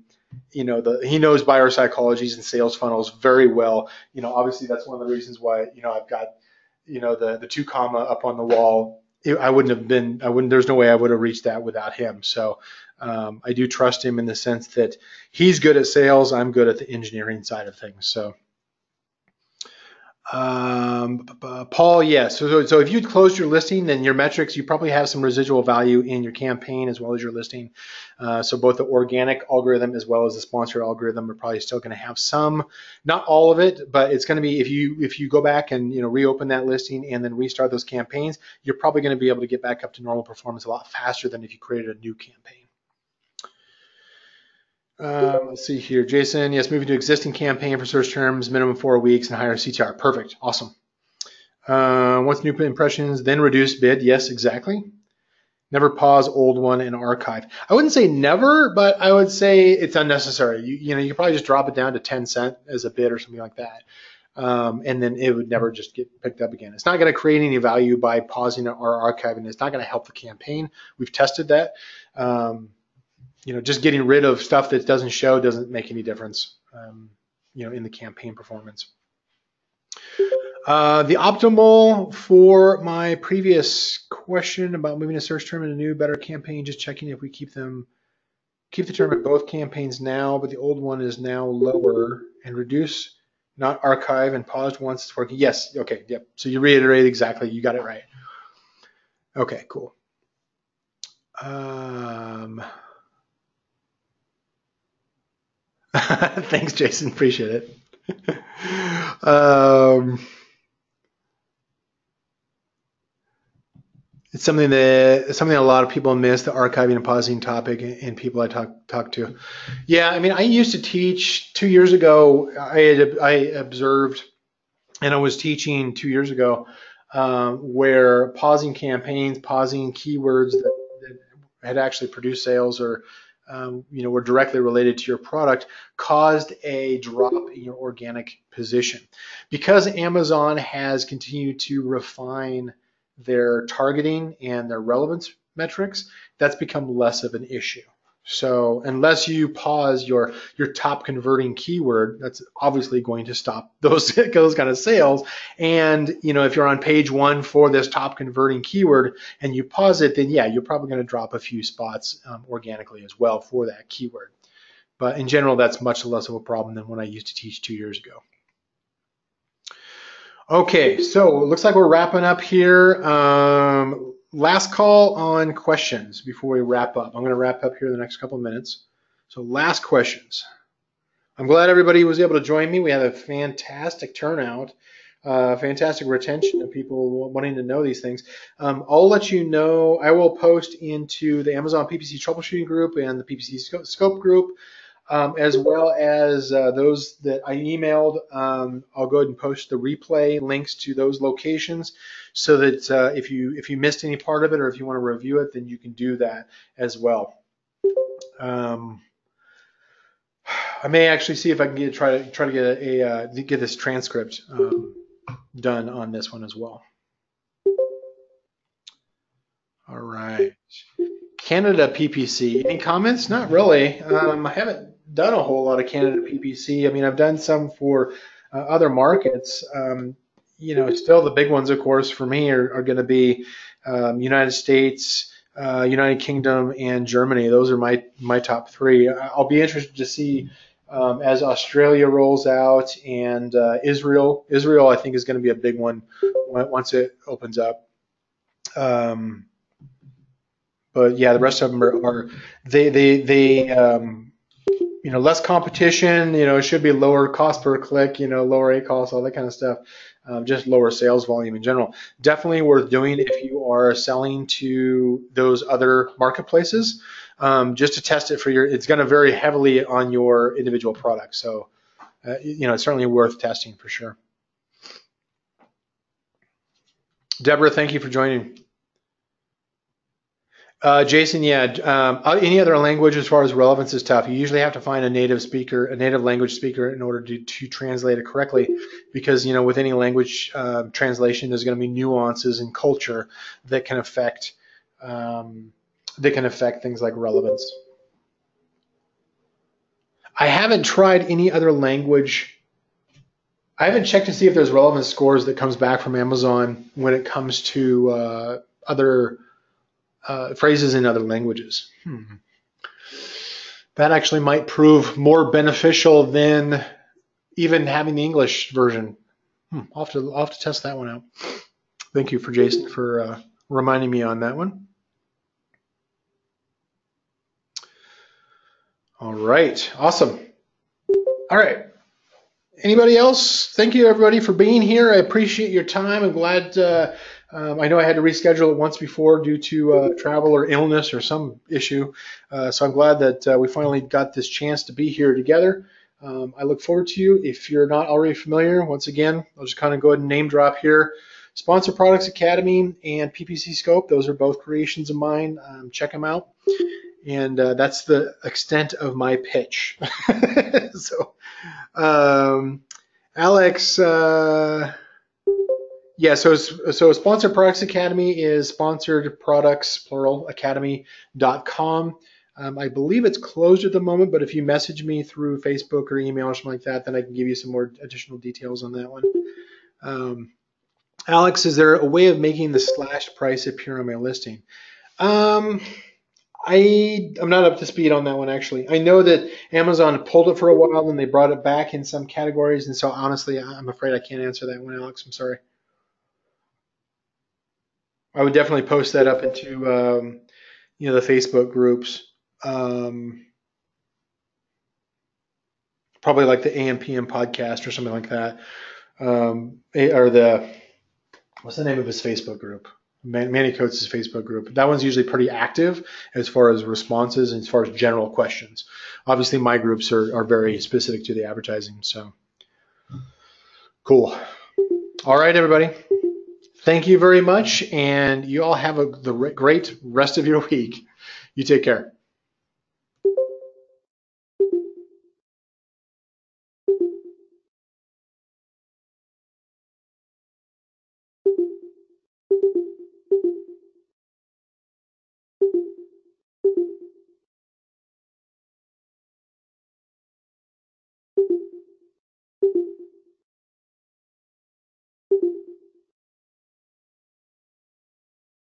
he knows buyer psychologies and sales funnels very well. Obviously that's one of the reasons why I've got the 2 comma up on the wall. There's no way I would have reached that without him. So I do trust him in the sense that he's good at sales, I'm good at the engineering side of things. So Paul, yes. So if you closed your listing, then your metrics, you probably have some residual value in your campaign as well as your listing. So both the organic algorithm as well as the sponsored algorithm are probably still going to have some, not all of it, but it's going to be, if you go back and reopen that listing and then restart those campaigns, you're probably going to be able to get back up to normal performance a lot faster than if you created a new campaign. Let's see here. Jason, yes, moving to existing campaign for search terms, minimum 4 weeks and higher CTR. Perfect. Awesome. What's new impressions? Then reduce bid. Yes, exactly. Never pause old one and archive. I wouldn't say never, but I would say it's unnecessary. You probably just drop it down to 10 cents as a bid or something like that. And then it would never just get picked up again. It's not going to create any value by pausing or archiving. It's not going to help the campaign. We've tested that. Just getting rid of stuff that doesn't show doesn't make any difference, in the campaign performance. The optimal for my previous question about moving a search term in a new, better campaign, just checking if we keep the term in both campaigns now, but the old one is now lower, and reduce, not archive, and paused once it's working. Yes, okay, yep. So you reiterate exactly, you got it right. Okay, cool. Thanks, Jason. Appreciate it. It's something a lot of people miss, the archiving and pausing topic, and people I talk to. Yeah, I mean, I used to teach 2 years ago. I observed, and I was teaching 2 years ago, where pausing campaigns, pausing keywords that had actually produced sales or were directly related to your product, caused a drop in your organic position. Because Amazon has continued to refine their targeting and their relevance metrics, that's become less of an issue. So unless you pause your top converting keyword, that's obviously going to stop those kind of sales. And if you're on page 1 for this top converting keyword and you pause it, then yeah, you're probably going to drop a few spots organically as well for that keyword. But in general, that's much less of a problem than what I used to teach 2 years ago. Okay, so it looks like we're wrapping up here. Last call on questions before we wrap up. I'm going to wrap up here in the next couple of minutes. So last questions. I'm glad everybody was able to join me. We had a fantastic turnout, fantastic retention of people wanting to know these things. I'll let you know. I will post into the Amazon PPC Troubleshooting group and the PPC Scope group, as well as those that I emailed. I'll go ahead and post the replay links to those locations so that if you missed any part of it or if you want to review it, then you can do that as well. I may actually see if I can try to get this transcript done on this one as well. All right. Canada PPC. Any comments? Not really. I haven't done a whole lot of Canada PPC. I mean, I've done some for other markets. Still the big ones, of course, for me are going to be United States, United Kingdom, and Germany. Those are my top 3. I'll be interested to see as Australia rolls out and Israel. Israel, I think, is going to be a big one once it opens up. But yeah, the rest of them are less competition. It should be lower cost per click. Lower ACoS, all that kind of stuff. Just lower sales volume in general. Definitely worth doing if you are selling to those other marketplaces. Just to test it it's going to vary heavily on your individual product. So, it's certainly worth testing for sure. Deborah, thank you for joining. Jason, yeah. Any other language as far as relevance is tough. You usually have to find a native language speaker in order to translate it correctly, because with any language translation, there's going to be nuances in culture that can affect things like relevance. I haven't tried any other language. I haven't checked to see if there's relevance scores that comes back from Amazon when it comes to other phrases in other languages. That actually might prove more beneficial than even having the English version. I'll have to test that one out. Thank you for Jason for reminding me on that one. All right, awesome. All right. Anybody else? Thank you, everybody, for being here. I appreciate your time. I'm glad. I know I had to reschedule it once before due to travel or illness or some issue. So I'm glad that we finally got this chance to be here together. I look forward to you. If you're not already familiar, once again, I'll just kind of go ahead and name drop here. Sponsor Products Academy and PPC Scope. Those are both creations of mine. Check them out. And that's the extent of my pitch. So, Alex, yeah, so Sponsored Products Academy is sponsored products, plural, academy.com. I believe it's closed at the moment, but if you message me through Facebook or email or something like that, then I can give you some more additional details on that one. Alex, is there a way of making the slashed price appear on my listing? I'm not up to speed on that one, actually. I know that Amazon pulled it for a while and they brought it back in some categories, and so honestly, I'm afraid I can't answer that one, Alex. I'm sorry. I would definitely post that up into the Facebook groups. Probably like the AM PM podcast or something like that, or what's the name of his Facebook group? Manny Coates' Facebook group. That one's usually pretty active as far as responses and as far as general questions. Obviously, my groups are very specific to the advertising. So cool. All right, everybody. Thank you very much, and you all have the great rest of your week. You take care.